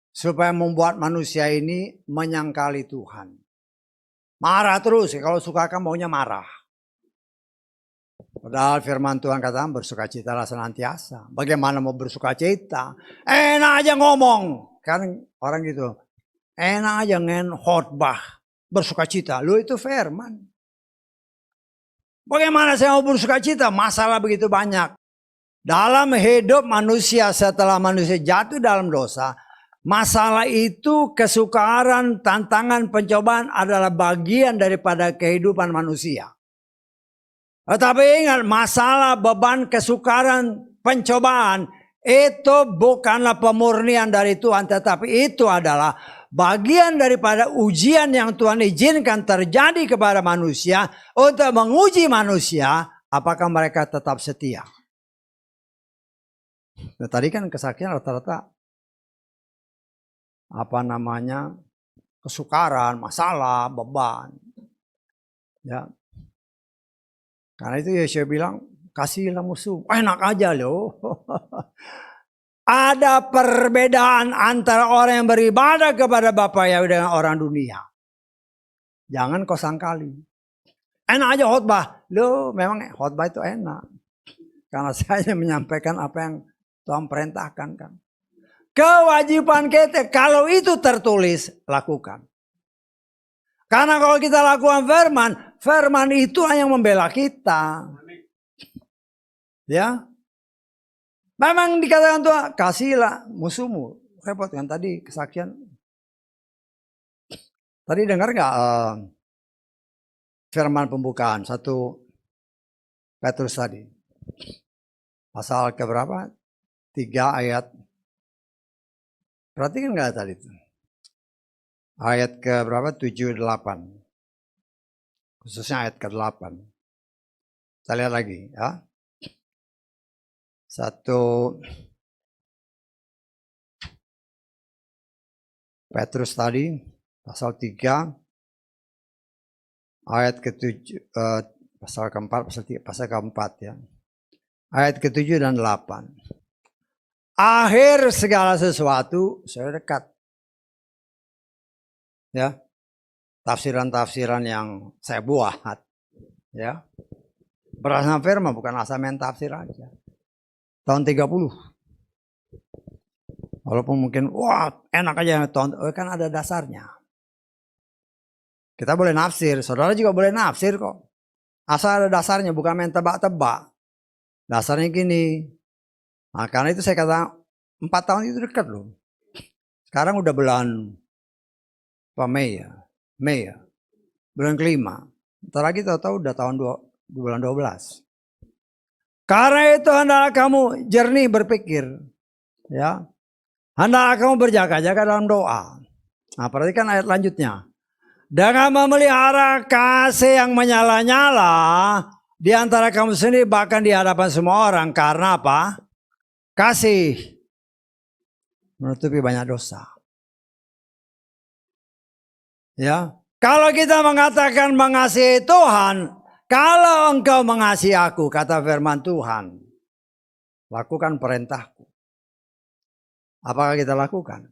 Supaya membuat manusia ini menyangkali Tuhan. Marah terus, kalau suka kan maunya marah. Padahal firman Tuhan kata bersukacitalah senantiasa. Bagaimana mau bersukacita? Enak aja ngomong. Kan orang gitu. Enak aja khotbah. Bersukacita. Lu itu firman. Bagaimana saya mau bersukacita? Masalah begitu banyak. Dalam hidup manusia setelah manusia jatuh dalam dosa. Masalah itu kesukaran, tantangan, pencobaan adalah bagian daripada kehidupan manusia. Tetapi ingat masalah, beban, kesukaran, pencobaan itu bukanlah pemurnian dari Tuhan. Tetapi itu adalah bagian daripada ujian yang Tuhan izinkan terjadi kepada manusia. Untuk menguji manusia apakah mereka tetap setia. Nah, tadi kan kesaksian rata-rata kesukaran, masalah, beban. Ya. Karena itu Yesus bilang, kasihlah musuh. Enak aja loh. Ada perbedaan antara orang yang beribadah kepada Bapa Yahweh dengan orang dunia. Jangan kau sangkali. Enak aja khotbah. Loh, memang khotbah itu enak. Karena saya menyampaikan apa yang Tuhan perintahkan kan. Kewajiban kita kalau itu tertulis lakukan. Karena kalau kita lakukan firman itu hanya membela kita. Ya. Memang dikatakan Tuhan, kasihlah musuhmu. Repot kan tadi kesaksian. Tadi dengar nggak firman pembukaan 1 Petrus tadi. Pasal keberapa? 3 ayat. Perhatikan nggak tadi itu? Ayat ke berapa? 7, 8. Khususnya ayat ke-8. Kita lihat lagi ya. 1 Petrus tadi pasal 3 ayat ke-7 pasal ke-4 pasal ke-4 ya. Ayat ke-7 dan 8. Akhir segala sesuatu sudah dekat. Ya. Tafsiran-tafsiran yang saya buat ya. Berdasarkan firman, bukan asal main tafsir aja. Tahun 30. Walaupun mungkin wah enak aja kan ada dasarnya. Kita boleh nafsir, saudara juga boleh nafsir kok. Asal ada dasarnya, bukan main tebak-tebak. Dasarnya gini. Nah, karena itu saya kata 4 tahun itu dekat loh. Sekarang udah bulan Mei ya. Bulan ke-5. Ntar lagi tahu-tahu udah tahun bulan 12. Karena itu hendaklah kamu jernih berpikir. Ya. Hendaklah kamu berjaga-jaga dalam doa. Nah, perhatikan ayat lanjutnya. Dengan memelihara kasih yang menyala-nyala di antara kamu sendiri bahkan di hadapan semua orang. Karena apa? Kasih menutupi banyak dosa. Ya. Kalau kita mengatakan mengasihi Tuhan, kalau engkau mengasihi aku, kata firman Tuhan, lakukan perintahku. Apakah kita lakukan?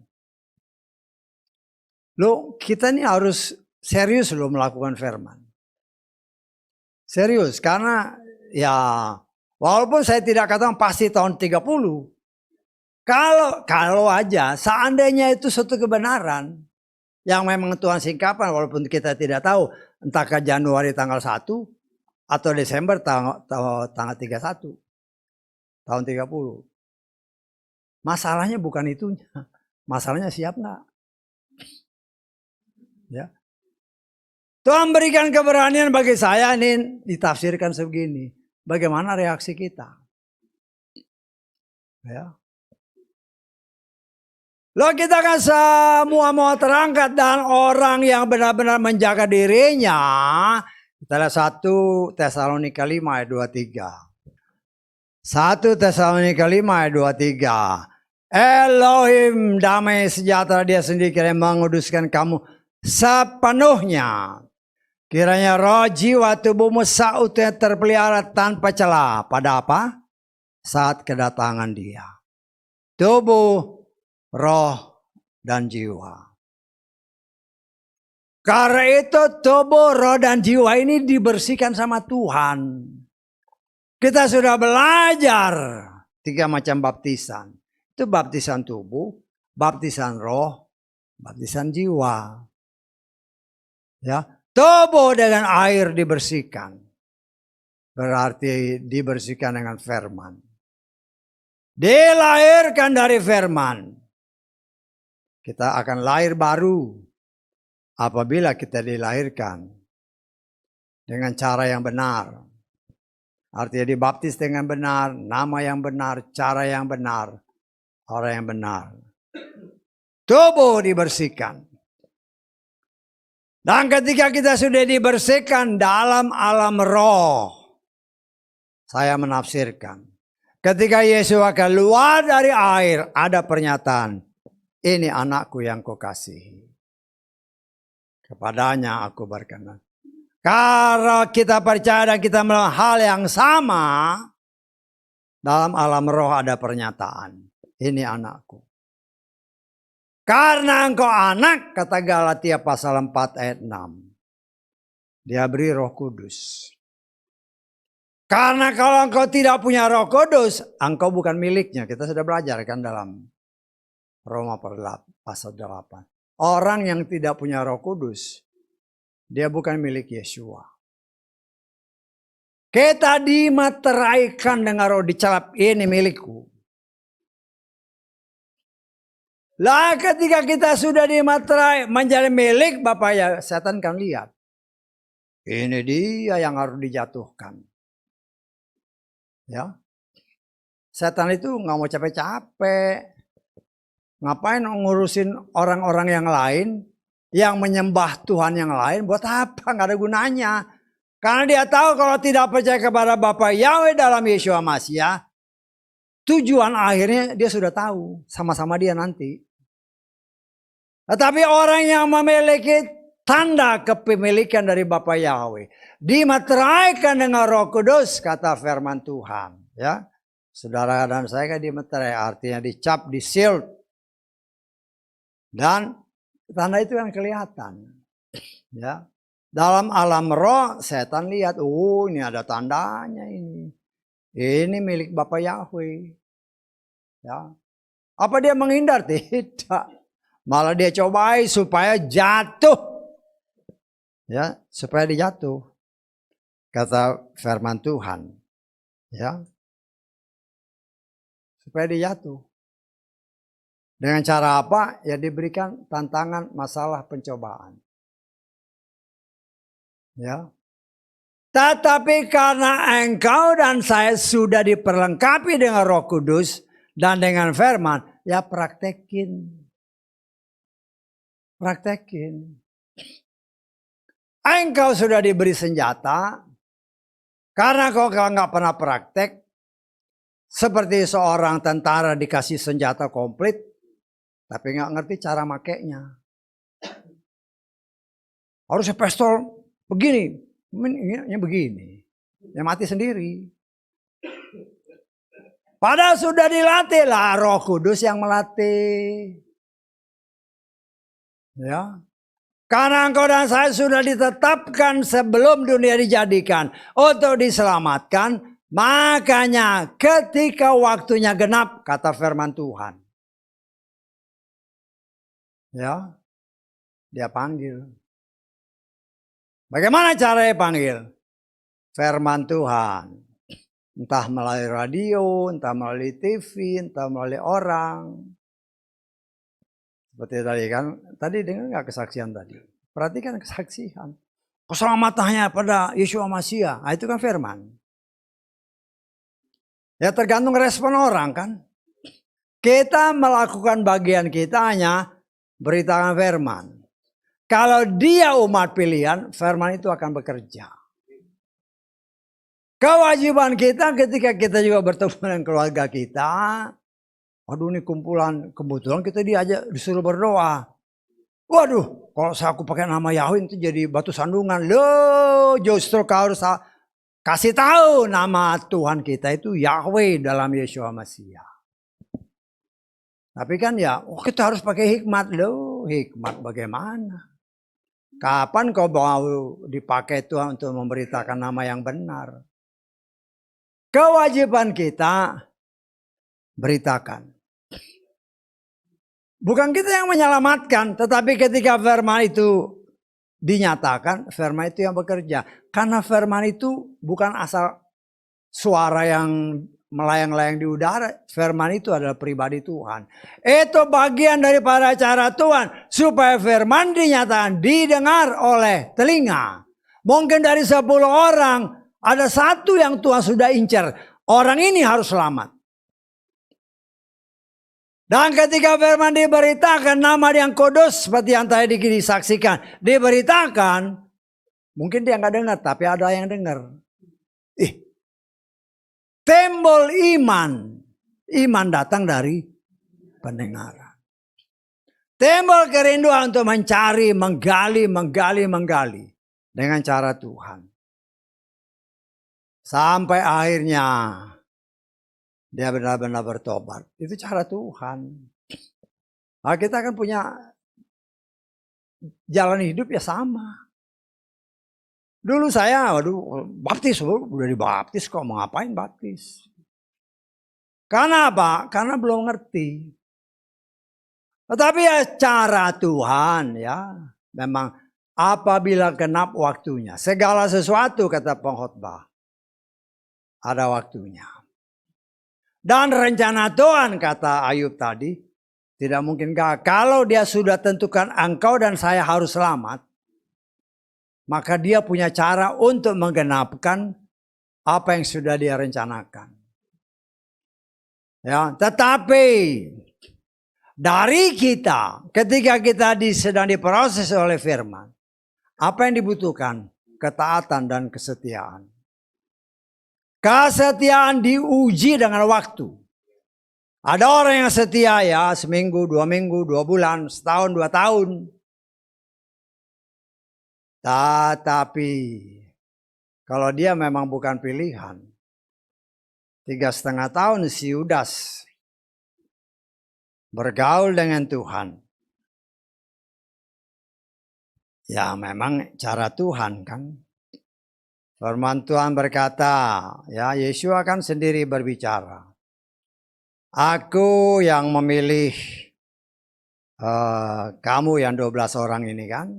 Loh, kita ini harus serius loh melakukan firman. Serius, karena ya walaupun saya tidak katakan pasti tahun 30. Kalau aja seandainya itu suatu kebenaran yang memang Tuhan singkapan, walaupun kita tidak tahu entahkah Januari tanggal 1 atau Desember tanggal 31 tahun 30. Masalahnya bukan itunya. Masalahnya siap nggak? Ya. Tuhan berikan keberanian bagi saya ini ditafsirkan sebegini. Bagaimana reaksi kita? Ya. Loh, kita kan semua mau terangkat dan orang yang benar-benar menjaga dirinya. Kita lihat 1 Tesalonika 5 ayat 23. 1 Tesalonika 5 ayat 23. Elohim damai sejahtera dia sendiri yang menguduskan kamu sepenuhnya. Kiranya roh jiwa tubuhmu seutuhnya terpelihara tanpa celah. Pada apa? Saat kedatangan dia. Tubuh, roh, dan jiwa. Karena itu tubuh, roh, dan jiwa ini dibersihkan sama Tuhan. Kita sudah belajar 3 macam baptisan. Itu baptisan tubuh, baptisan roh, baptisan jiwa. Ya, tubuh dengan air dibersihkan. Berarti dibersihkan dengan firman. Dilahirkan dari firman. Kita akan lahir baru apabila kita dilahirkan dengan cara yang benar. Artinya dibaptis dengan benar, nama yang benar, cara yang benar, orang yang benar. Tubuh dibersihkan. Dan ketika kita sudah dibersihkan dalam alam roh, saya menafsirkan. Ketika Yesus akan keluar dari air, ada pernyataan, ini anakku yang kukasihi. Kepadanya aku berkenan. Kalau kita percaya dan kita melakukan hal yang sama, dalam alam roh ada pernyataan, ini anakku. Karena engkau anak, kata Galatia pasal 4 ayat 6. Dia beri Roh Kudus. Karena kalau engkau tidak punya Roh Kudus, engkau bukan miliknya. Kita sudah belajar kan dalam Roma pasal 8. Orang yang tidak punya Roh Kudus, dia bukan milik Yesua. Kita dimateraikan dengan roh, dicalap, ini milikku. Lah ketika kita sudah dimaterai menjadi milik Bapak ya, setan kan lihat. Ini dia yang harus dijatuhkan. Ya. Setan itu nggak mau capek-capek. Ngapain ngurusin orang-orang yang lain yang menyembah Tuhan yang lain, buat apa? Nggak ada gunanya. Karena dia tahu kalau tidak percaya kepada Bapa Yahweh dalam Yeshua Mashiach, tujuan akhirnya dia sudah tahu, sama-sama dia nanti. Tetapi orang yang memiliki tanda kepemilikan dari Bapa Yahweh, dimeteraikan dengan Roh Kudus, kata firman Tuhan. Ya, saudara dan saya kan dimeterai, artinya dicap, di-sealed. Dan tanda itu yang kelihatan. Ya. Dalam alam roh setan lihat, oh ini ada tandanya ini. Ini milik Bapa Yahweh. Ya. Apa dia menghindar? Tidak. Malah dia cobai supaya jatuh. Ya, supaya dia jatuh. Kata firman Tuhan. Ya. Supaya dia jatuh. Dengan cara apa? Ya diberikan tantangan, masalah, pencobaan. Ya. Tetapi karena engkau dan saya sudah diperlengkapi dengan Roh Kudus dan dengan firman, ya praktekin. Praktekin. Engkau sudah diberi senjata, karena kau nggak pernah praktek, seperti seorang tentara dikasih senjata komplit, tapi nggak ngerti cara makainya. Harusnya pistol begini, ini begini, ya mati sendiri. Padahal sudah dilatih lah, Roh Kudus yang melatih. Ya, karena engkau dan saya sudah ditetapkan sebelum dunia dijadikan untuk diselamatkan, makanya ketika waktunya genap, kata firman Tuhan. Ya, dia panggil. Bagaimana caranya panggil? Firman Tuhan. Entah melalui radio, entah melalui TV, entah melalui orang. Seperti tadi kan, tadi dengar nggak kesaksian tadi? Perhatikan kesaksian. Keselamatannya pada Yeshua Mashiach, nah, itu kan firman. Ya tergantung respon orang kan. Kita melakukan bagian kita hanya beritakan firman. Kalau dia umat pilihan, firman itu akan bekerja. Kewajiban kita ketika kita juga bertemu dengan keluarga kita. Waduh ini kumpulan, kebetulan kita diajak disuruh berdoa. Waduh, kalau aku pakai nama Yahweh itu jadi batu sandungan. Loh, justru kau harus kasih tahu nama Tuhan kita itu Yahweh dalam Yeshua Mashiach. Tapi kan ya, kita harus pakai hikmat. Loh, hikmat bagaimana? Kapan kau mau dipakai Tuhan untuk memberitakan nama yang benar? Kewajiban kita beritakan. Bukan kita yang menyelamatkan, tetapi ketika firman itu dinyatakan, firman itu yang bekerja. Karena firman itu bukan asal suara yang melayang-layang di udara. Firman itu adalah pribadi Tuhan. Itu bagian daripada cara Tuhan. Supaya firman dinyatakan, didengar oleh telinga. Mungkin dari 10 orang, ada satu yang Tuhan sudah incar. Orang ini harus selamat. Dan ketika firman diberitakan, nama yang kudus seperti yang tadi disaksikan, diberitakan, mungkin dia nggak dengar, tapi ada yang dengar. Timbul iman, iman datang dari pendengaran. Timbul kerinduan untuk mencari, menggali dengan cara Tuhan. Sampai akhirnya dia benar-benar bertobat. Itu cara Tuhan. Nah, kita kan punya jalan hidup ya sama. Dulu saya, baptis, udah dibaptis kok, mau ngapain baptis? Karena apa? Karena belum ngerti. Tetapi ya cara Tuhan ya, memang apabila genap waktunya. Segala sesuatu kata pengkhotbah, ada waktunya. Dan rencana Tuhan kata Ayub tadi, Tidak mungkin gagal. Kalau dia sudah tentukan engkau dan saya harus selamat, maka dia punya cara untuk menggenapkan apa yang sudah dia rencanakan. Ya, tetapi dari kita, ketika kita sedang diproses oleh firman, apa yang dibutuhkan? Ketaatan dan kesetiaan. Kesetiaan diuji dengan waktu. Ada orang yang setia ya seminggu, 2 minggu, 2 bulan, setahun, 2 tahun. Tetapi kalau dia memang bukan pilihan, 3,5 tahun si Yudas bergaul dengan Tuhan. Ya memang cara Tuhan kan. Firman Tuhan berkata, ya Yesus kan sendiri berbicara. Aku yang memilih kamu yang 12 orang ini kan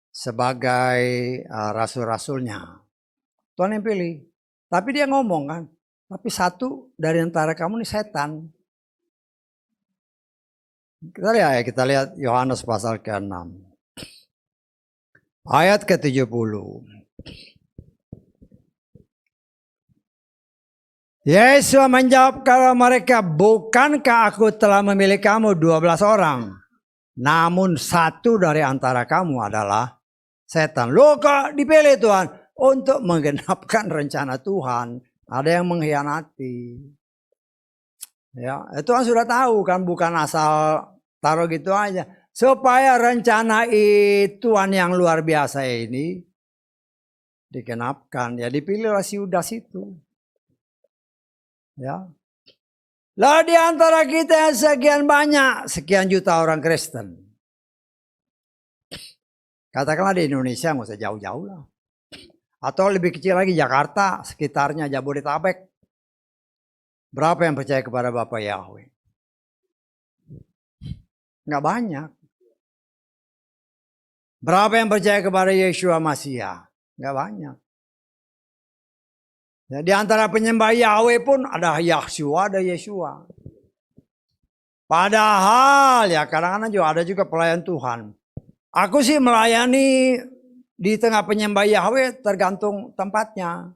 sebagai rasul-rasulnya. Tuhan yang pilih. Tapi dia ngomong kan, tapi satu dari antara kamu ini setan. Kita lihat Yohanes pasal ke-6. Ayat ke-70. Yesus menjawab kepada mereka, bukankah aku telah memilih kamu 12 orang? Namun satu dari antara kamu adalah setan. Loh kok dipilih Tuhan? Untuk menggenapkan rencana Tuhan. Ada yang mengkhianati. Ya, Tuhan sudah tahu kan, bukan asal taruh gitu aja. Supaya rencana Tuhan yang luar biasa ini digenapkan. Ya dipilihlah si Yudas itu. Ya. Lah di antara kita sekian banyak, sekian juta orang Kristen. Katakanlah di Indonesia, nggak usah jauh-jauh lah. Atau lebih kecil lagi Jakarta, sekitarnya Jabodetabek. Berapa yang percaya kepada Bapa Yahweh? Nggak banyak. Berapa yang percaya kepada Yeshua Masiah? Nggak banyak. Ya, di antara penyembah Yahweh pun ada Yahshua, ada Yeshua. Padahal ya kadang-kadang juga ada juga pelayan Tuhan. Aku sih melayani di tengah penyembah Yahweh tergantung tempatnya.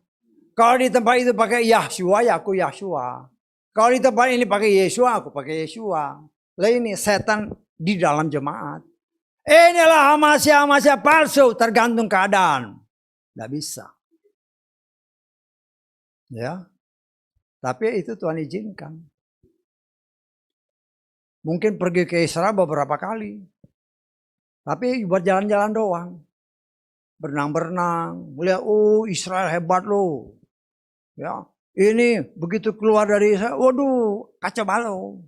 Kalau di tempat itu pakai Yahshua, ya aku Yahshua. Kalau di tempat ini pakai Yeshua, aku pakai Yeshua. Lah ini setan di dalam jemaat. Inilah Hamasya palsu, tergantung keadaan. Nggak bisa. Ya, tapi itu Tuhan izinkan. Mungkin pergi ke Israel beberapa kali, tapi buat jalan-jalan doang, berenang-berenang, melihat Israel hebat loh. Ya, ini begitu keluar dari Israel, waduh kacau balau,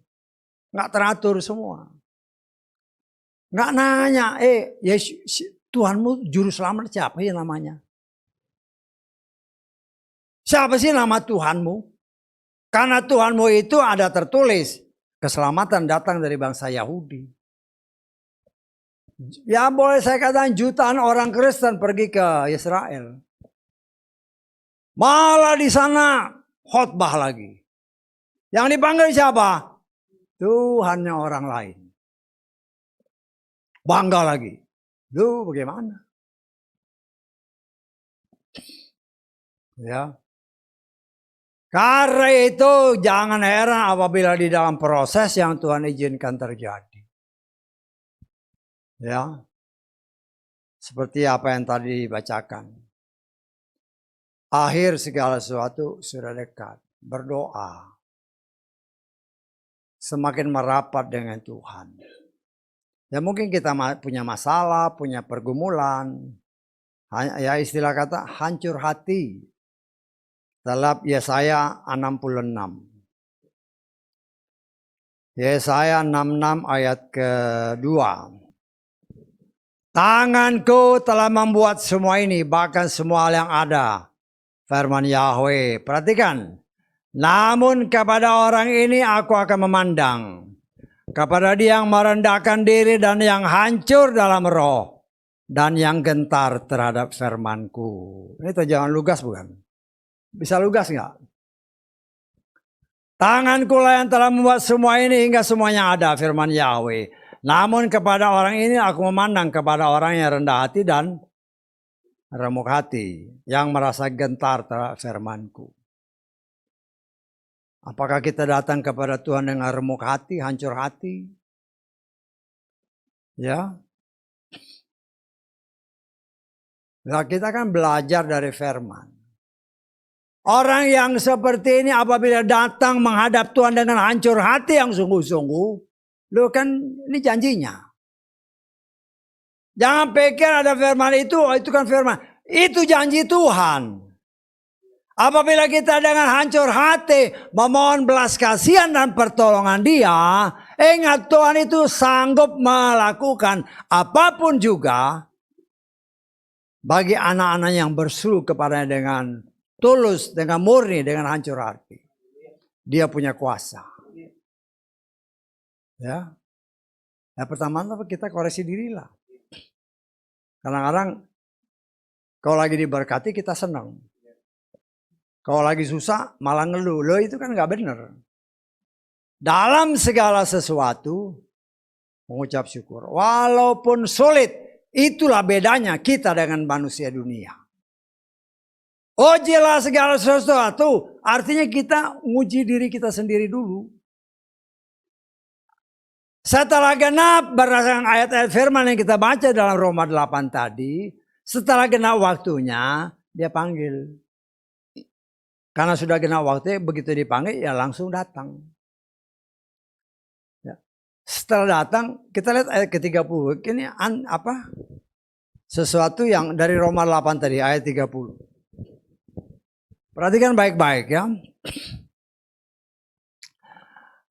nggak teratur semua, nggak nanya, Tuhanmu juru selamat siapa ya namanya? Siapa sih nama Tuhanmu? Karena Tuhanmu itu ada tertulis. Keselamatan datang dari bangsa Yahudi. Ya boleh saya katakan jutaan orang Kristen pergi ke Israel. Malah di sana khotbah lagi. Yang dipanggil siapa? Tuhannya orang lain. Bangga lagi. Duh bagaimana? Ya. Karena itu jangan heran apabila di dalam proses yang Tuhan izinkan terjadi. Ya. Seperti apa yang tadi dibacakan. Akhir segala sesuatu sudah dekat. Berdoa. Semakin merapat dengan Tuhan. Ya mungkin kita punya masalah, punya pergumulan. Ya istilah kata hancur hati. Dalam Yesaya 66. Yesaya 66 ayat kedua. Tanganku telah membuat semua ini, bahkan semua hal yang ada. Firman Yahweh. Perhatikan. Namun kepada orang ini aku akan memandang. Kepada dia yang merendahkan diri dan yang hancur dalam roh. Dan yang gentar terhadap firmanku. Ini terjemahan Lukas bukan? Bisa Lukas nggak? Tanganku lah yang telah membuat semua ini hingga semuanya ada, firman Yahweh. Namun kepada orang ini aku memandang kepada orang yang rendah hati dan remuk hati, yang merasa gentar terhadap firmanku. Apakah kita datang kepada Tuhan dengan remuk hati, hancur hati? Ya. Nah, kita kan belajar dari firman. Orang yang seperti ini apabila datang menghadap Tuhan dengan hancur hati yang sungguh-sungguh, lo kan ini janjinya. Jangan pikir ada firman itu kan firman. Itu janji Tuhan. Apabila kita dengan hancur hati memohon belas kasihan dan pertolongan Dia, ingat Tuhan itu sanggup melakukan apapun juga bagi anak-anak yang berseru kepadanya dengan tulus, dengan murni, dengan hancur hati. Dia punya kuasa. Ya. Yang pertama kita koreksi dirilah. Kadang-kadang kalau lagi diberkati kita senang. Kalau lagi susah malah ngeluh. Loh itu kan gak benar. Dalam segala sesuatu mengucap syukur. Walaupun sulit, itulah bedanya kita dengan manusia dunia. Oh jelas segala sesuatu, artinya kita nguji diri kita sendiri dulu. Setelah genap berdasarkan ayat-ayat firman yang kita baca dalam Roma 8 tadi, setelah genap waktunya dia panggil. Karena sudah genap waktu, begitu dipanggil ya langsung datang. Ya. Setelah datang, kita lihat ayat ke-30. Ini apa? Sesuatu yang dari Roma 8 tadi, ayat 30. Perhatikan baik-baik ya.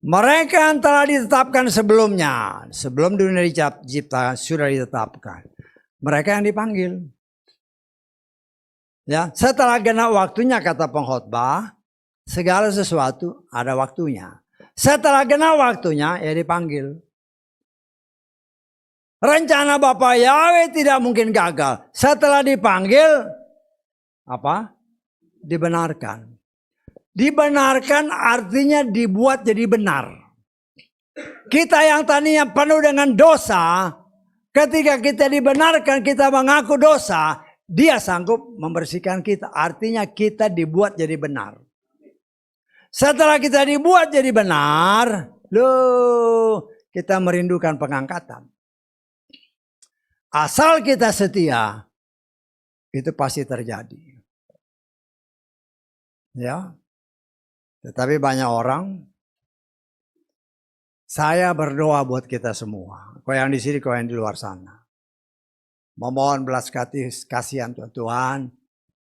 Mereka yang telah ditetapkan sebelumnya, sebelum dunia diciptakan sudah ditetapkan. Mereka yang dipanggil. Ya, setelah genap waktunya kata pengkhotbah, segala sesuatu ada waktunya. Setelah genap waktunya ya dipanggil. Rencana Bapa Yahweh tidak mungkin gagal. Setelah dipanggil apa? Dibenarkan. Dibenarkan artinya dibuat jadi benar. Kita yang tadinya penuh dengan dosa, ketika kita dibenarkan, kita mengaku dosa, Dia sanggup membersihkan kita. Artinya kita dibuat jadi benar. Setelah kita dibuat jadi benar, loh, kita merindukan pengangkatan. Asal kita setia, itu pasti terjadi. Ya. Tetapi banyak orang, saya berdoa buat kita semua. Kau yang di sini, kau yang di luar sana. Memohon belas kasihan Tuhan,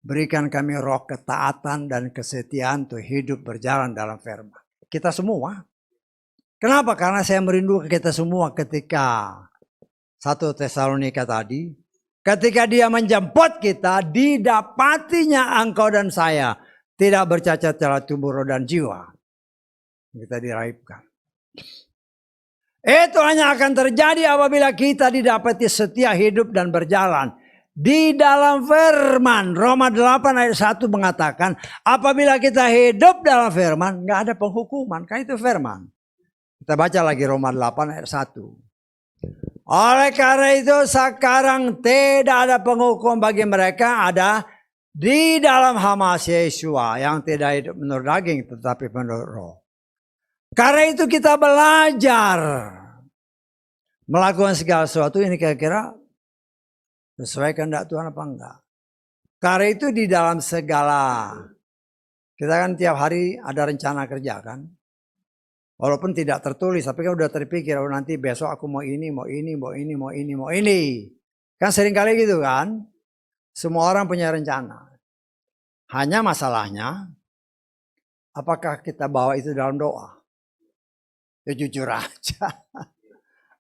berikan kami roh ketaatan dan kesetiaan untuk hidup berjalan dalam firman. Kita semua. Kenapa? Karena saya merindu kita semua ketika 1 Tesalonika tadi. Ketika Dia menjemput kita, didapatinya engkau dan saya tidak bercacat secara tubuh, roh dan jiwa. Kita diraibkan. Itu hanya akan terjadi apabila kita didapati setia hidup dan berjalan di dalam firman. Roma 8 ayat 1 mengatakan, apabila kita hidup dalam firman, nggak ada penghukuman. Kan itu firman. Kita baca lagi Roma 8 ayat 1. Oleh karena itu sekarang tidak ada penghukuman bagi mereka, ada di dalam Hamas Yesua yang tidak hidup menurut daging tetapi menurut roh. Karena itu kita belajar melakukan segala sesuatu ini kira-kira sesuai kehendak Tuhan apa enggak. Karena itu di dalam segala, kita kan tiap hari ada rencana kerja kan. Walaupun tidak tertulis, tapi kan udah terpikir, oh nanti besok aku mau ini, mau ini, mau ini, mau ini, mau ini. Kan sering kali gitu kan. Semua orang punya rencana. Hanya masalahnya, apakah kita bawa itu dalam doa? Ya jujur aja.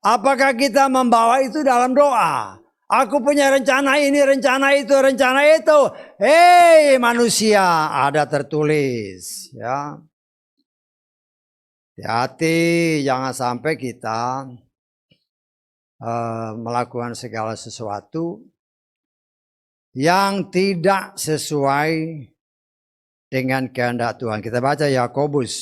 Apakah kita membawa itu dalam doa? Aku punya rencana ini, rencana itu, rencana itu. Hei manusia, ada tertulis. Ya. Hati-hati, jangan sampai kita melakukan segala sesuatu yang tidak sesuai dengan kehendak Tuhan. Kita baca Yakobus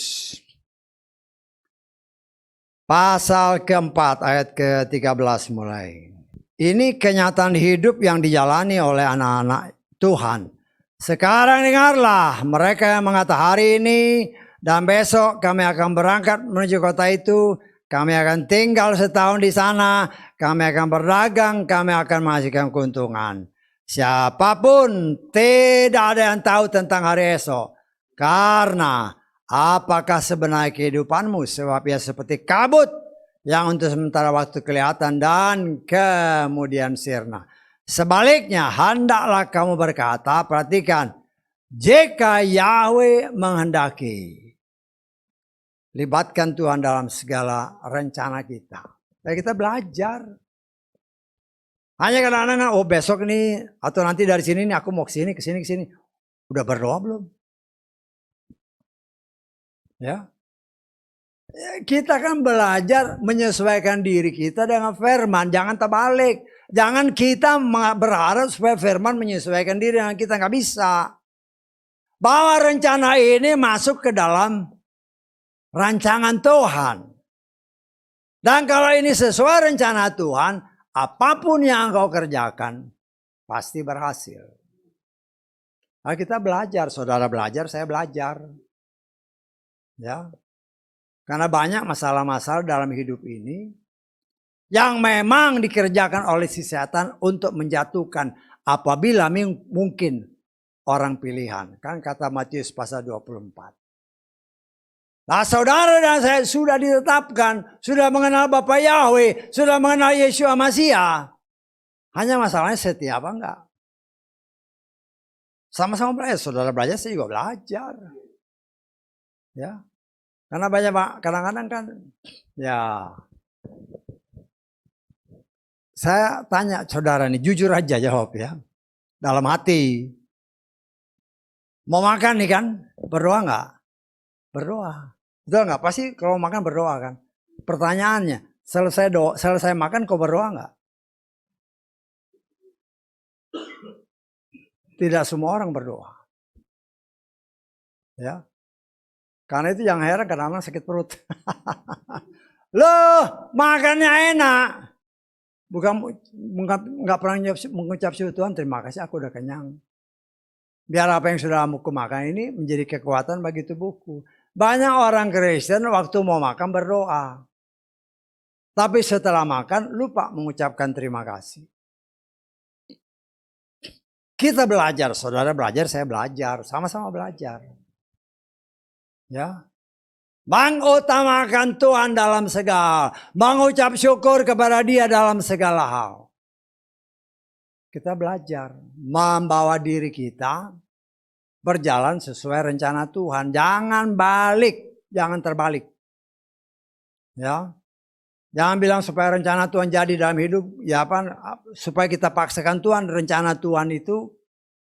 Pasal keempat ayat ke-13 mulai. Ini kenyataan hidup yang dijalani oleh anak-anak Tuhan. Sekarang dengarlah, mereka yang mengatakan hari ini dan besok kami akan berangkat menuju kota itu. Kami akan tinggal setahun di sana. Kami akan berdagang, kami akan menghasilkan keuntungan. Siapapun tidak ada yang tahu tentang hari esok. Karena apakah sebenarnya kehidupanmu? Sebab ia seperti kabut yang untuk sementara waktu kelihatan dan kemudian sirna. Sebaliknya, hendaklah kamu berkata, perhatikan, jika Yahweh menghendaki. Libatkan Tuhan dalam segala rencana kita. Dan kita belajar. Hanya kadang-kadang, oh besok nih, atau nanti dari sini nih, aku mau ke sini, ke sini. Udah berdoa belum? Ya, kita kan belajar menyesuaikan diri kita dengan firman. Jangan terbalik. Jangan kita berharap supaya firman menyesuaikan diri dengan kita. Nggak bisa. Bawa rencana ini masuk ke dalam rancangan Tuhan. Dan kalau ini sesuai rencana Tuhan, apapun yang engkau kerjakan pasti berhasil. Nah, kita belajar, saudara belajar, saya belajar. Ya. Karena banyak masalah-masalah dalam hidup ini yang memang dikerjakan oleh si setan untuk menjatuhkan apabila mungkin orang pilihan. Kan kata Matius pasal 24. Nah, saudara dan saya sudah ditetapkan, sudah mengenal Bapa Yahweh, sudah mengenal Yeshua Masiah. Hanya masalahnya setia apa enggak? Sama-sama belajar, saudara belajar, saya juga belajar. Ya. Karena banyak kadang-kadang kan ya saya tanya saudara nih, jujur aja jawab ya. Dalam hati. Mau makan nih kan, berdoa enggak? Berdoa. Betul enggak? Pasti kalau makan berdoa kan. Pertanyaannya, selesai makan kau berdoa enggak? Tidak semua orang berdoa. Ya. Karena itu jangan heran kadang-kadang sakit perut. Loh, makannya enak. Bukan nggak pernah mengucap syukur Tuhan, terima kasih aku udah kenyang. Biar apa yang sudah aku makan ini menjadi kekuatan bagi tubuhku. Banyak orang Kristen waktu mau makan berdoa. Tapi setelah makan lupa mengucapkan terima kasih. Kita belajar, saudara belajar, saya belajar. Sama-sama belajar. Ya, mengutamakan Tuhan dalam segala, mengucap syukur kepada Dia dalam segala hal. Kita belajar membawa diri kita berjalan sesuai rencana Tuhan. Jangan balik, jangan terbalik. Ya, jangan bilang supaya rencana Tuhan jadi dalam hidup, ya apa? Supaya kita paksakan Tuhan, rencana Tuhan itu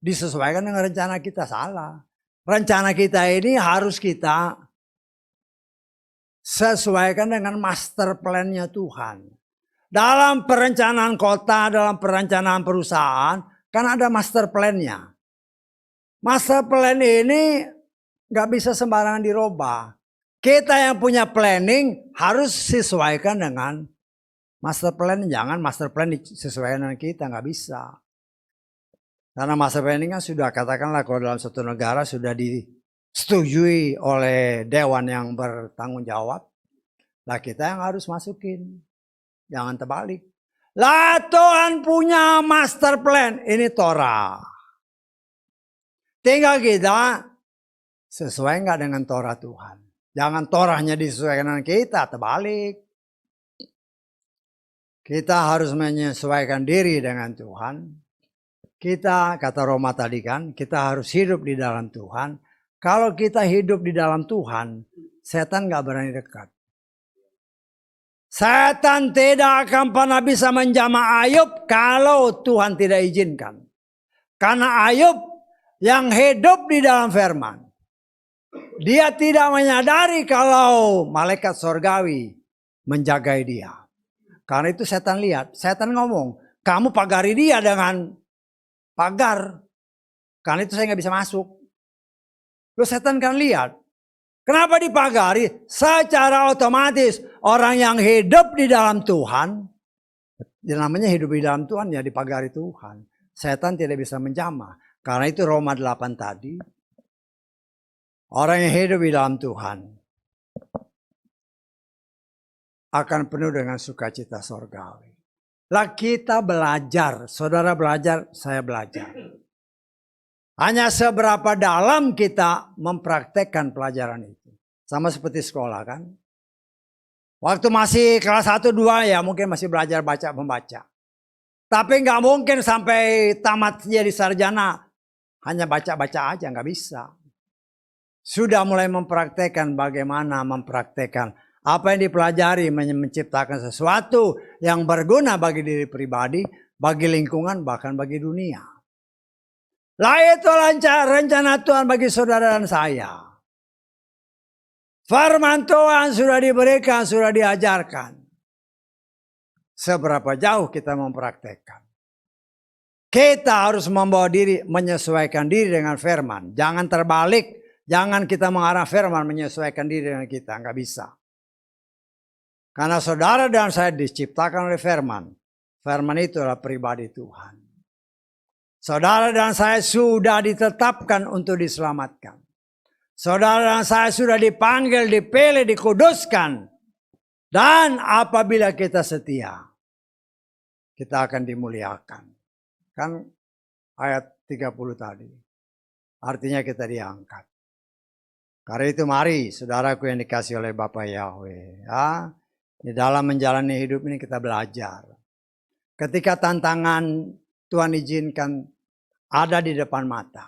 disesuaikan dengan rencana kita, salah. Rencana kita ini harus kita sesuaikan dengan master plan-nya Tuhan. Dalam perencanaan kota, dalam perencanaan perusahaan, kan ada master plan-nya. Master plan ini gak bisa sembarangan dirubah. Kita yang punya planning harus sesuaikan dengan master plan. Jangan master plan disesuaikan dengan kita, gak bisa. Karena master planning kan sudah katakanlah kalau dalam satu negara sudah disetujui oleh dewan yang bertanggung jawab. Lah kita yang harus masukin. Jangan terbalik. Lah Tuhan punya master plan. Ini Torah. Tinggal kita sesuai nggak dengan Torah Tuhan. Jangan Torahnya disesuaikan dengan kita, terbalik. Kita harus menyesuaikan diri dengan Tuhan. Kita, kata Roma tadi kan, kita harus hidup di dalam Tuhan. Kalau kita hidup di dalam Tuhan, setan gak berani dekat. Setan tidak akan pernah bisa menjamah Ayub kalau Tuhan tidak izinkan. Karena Ayub yang hidup di dalam firman. Dia tidak menyadari kalau malaikat sorgawi menjagai dia. Karena itu setan lihat, setan ngomong, kamu pagari dia dengan pagar. Karena itu saya nggak bisa masuk. Loh setan kan lihat. Kenapa dipagari? Secara otomatis orang yang hidup di dalam Tuhan, yang namanya hidup di dalam Tuhan ya dipagari Tuhan. Setan tidak bisa menjamah. Karena itu Roma 8 tadi. Orang yang hidup di dalam Tuhan akan penuh dengan sukacita sorgawi. Lah kita belajar, saudara belajar, saya belajar. Hanya seberapa dalam kita mempraktekkan pelajaran itu. Sama seperti sekolah kan. Waktu masih kelas 1, 2 ya mungkin masih belajar baca membaca. Tapi nggak mungkin sampai tamat jadi sarjana. Hanya baca-baca aja, nggak bisa. Sudah mulai mempraktekkan bagaimana mempraktekkan. Apa yang dipelajari menciptakan sesuatu yang berguna bagi diri pribadi, bagi lingkungan, bahkan bagi dunia. Lah itu rencana Tuhan bagi saudara dan saya. Firman Tuhan sudah diberikan, sudah diajarkan. Seberapa jauh kita mempraktekkan. Kita harus membawa diri, menyesuaikan diri dengan firman. Jangan terbalik, jangan kita mengarah firman menyesuaikan diri dengan kita, nggak bisa. Karena saudara dan saya diciptakan oleh firman. Firman itu adalah pribadi Tuhan. Saudara dan saya sudah ditetapkan untuk diselamatkan. Saudara dan saya sudah dipanggil, dipilih, dikuduskan. Dan apabila kita setia, kita akan dimuliakan. Kan ayat 30 tadi. Artinya kita diangkat. Karena itu mari saudaraku yang dikasih oleh Bapa Yahweh. Ya, di dalam menjalani hidup ini kita belajar. Ketika tantangan Tuhan izinkan ada di depan mata.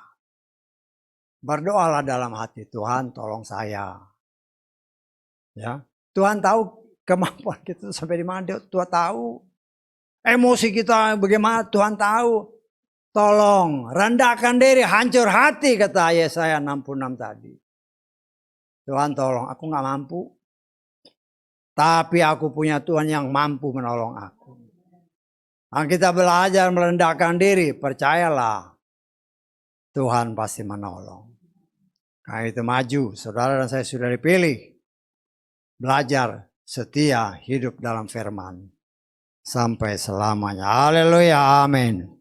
Berdoalah dalam hati, Tuhan tolong saya. Ya, Tuhan tahu kemampuan kita sampai di mana, Tuhan tahu. Emosi kita bagaimana, Tuhan tahu. Tolong rendahkan diri, hancur hati, kata Yesaya 66 tadi. Tuhan tolong, aku gak mampu. Tapi aku punya Tuhan yang mampu menolong aku. Nah, kita belajar merendahkan diri, percayalah. Tuhan pasti menolong. Karena itu maju, saudara dan saya sudah dipilih. Belajar setia hidup dalam firman. Sampai selamanya. Haleluya, amin.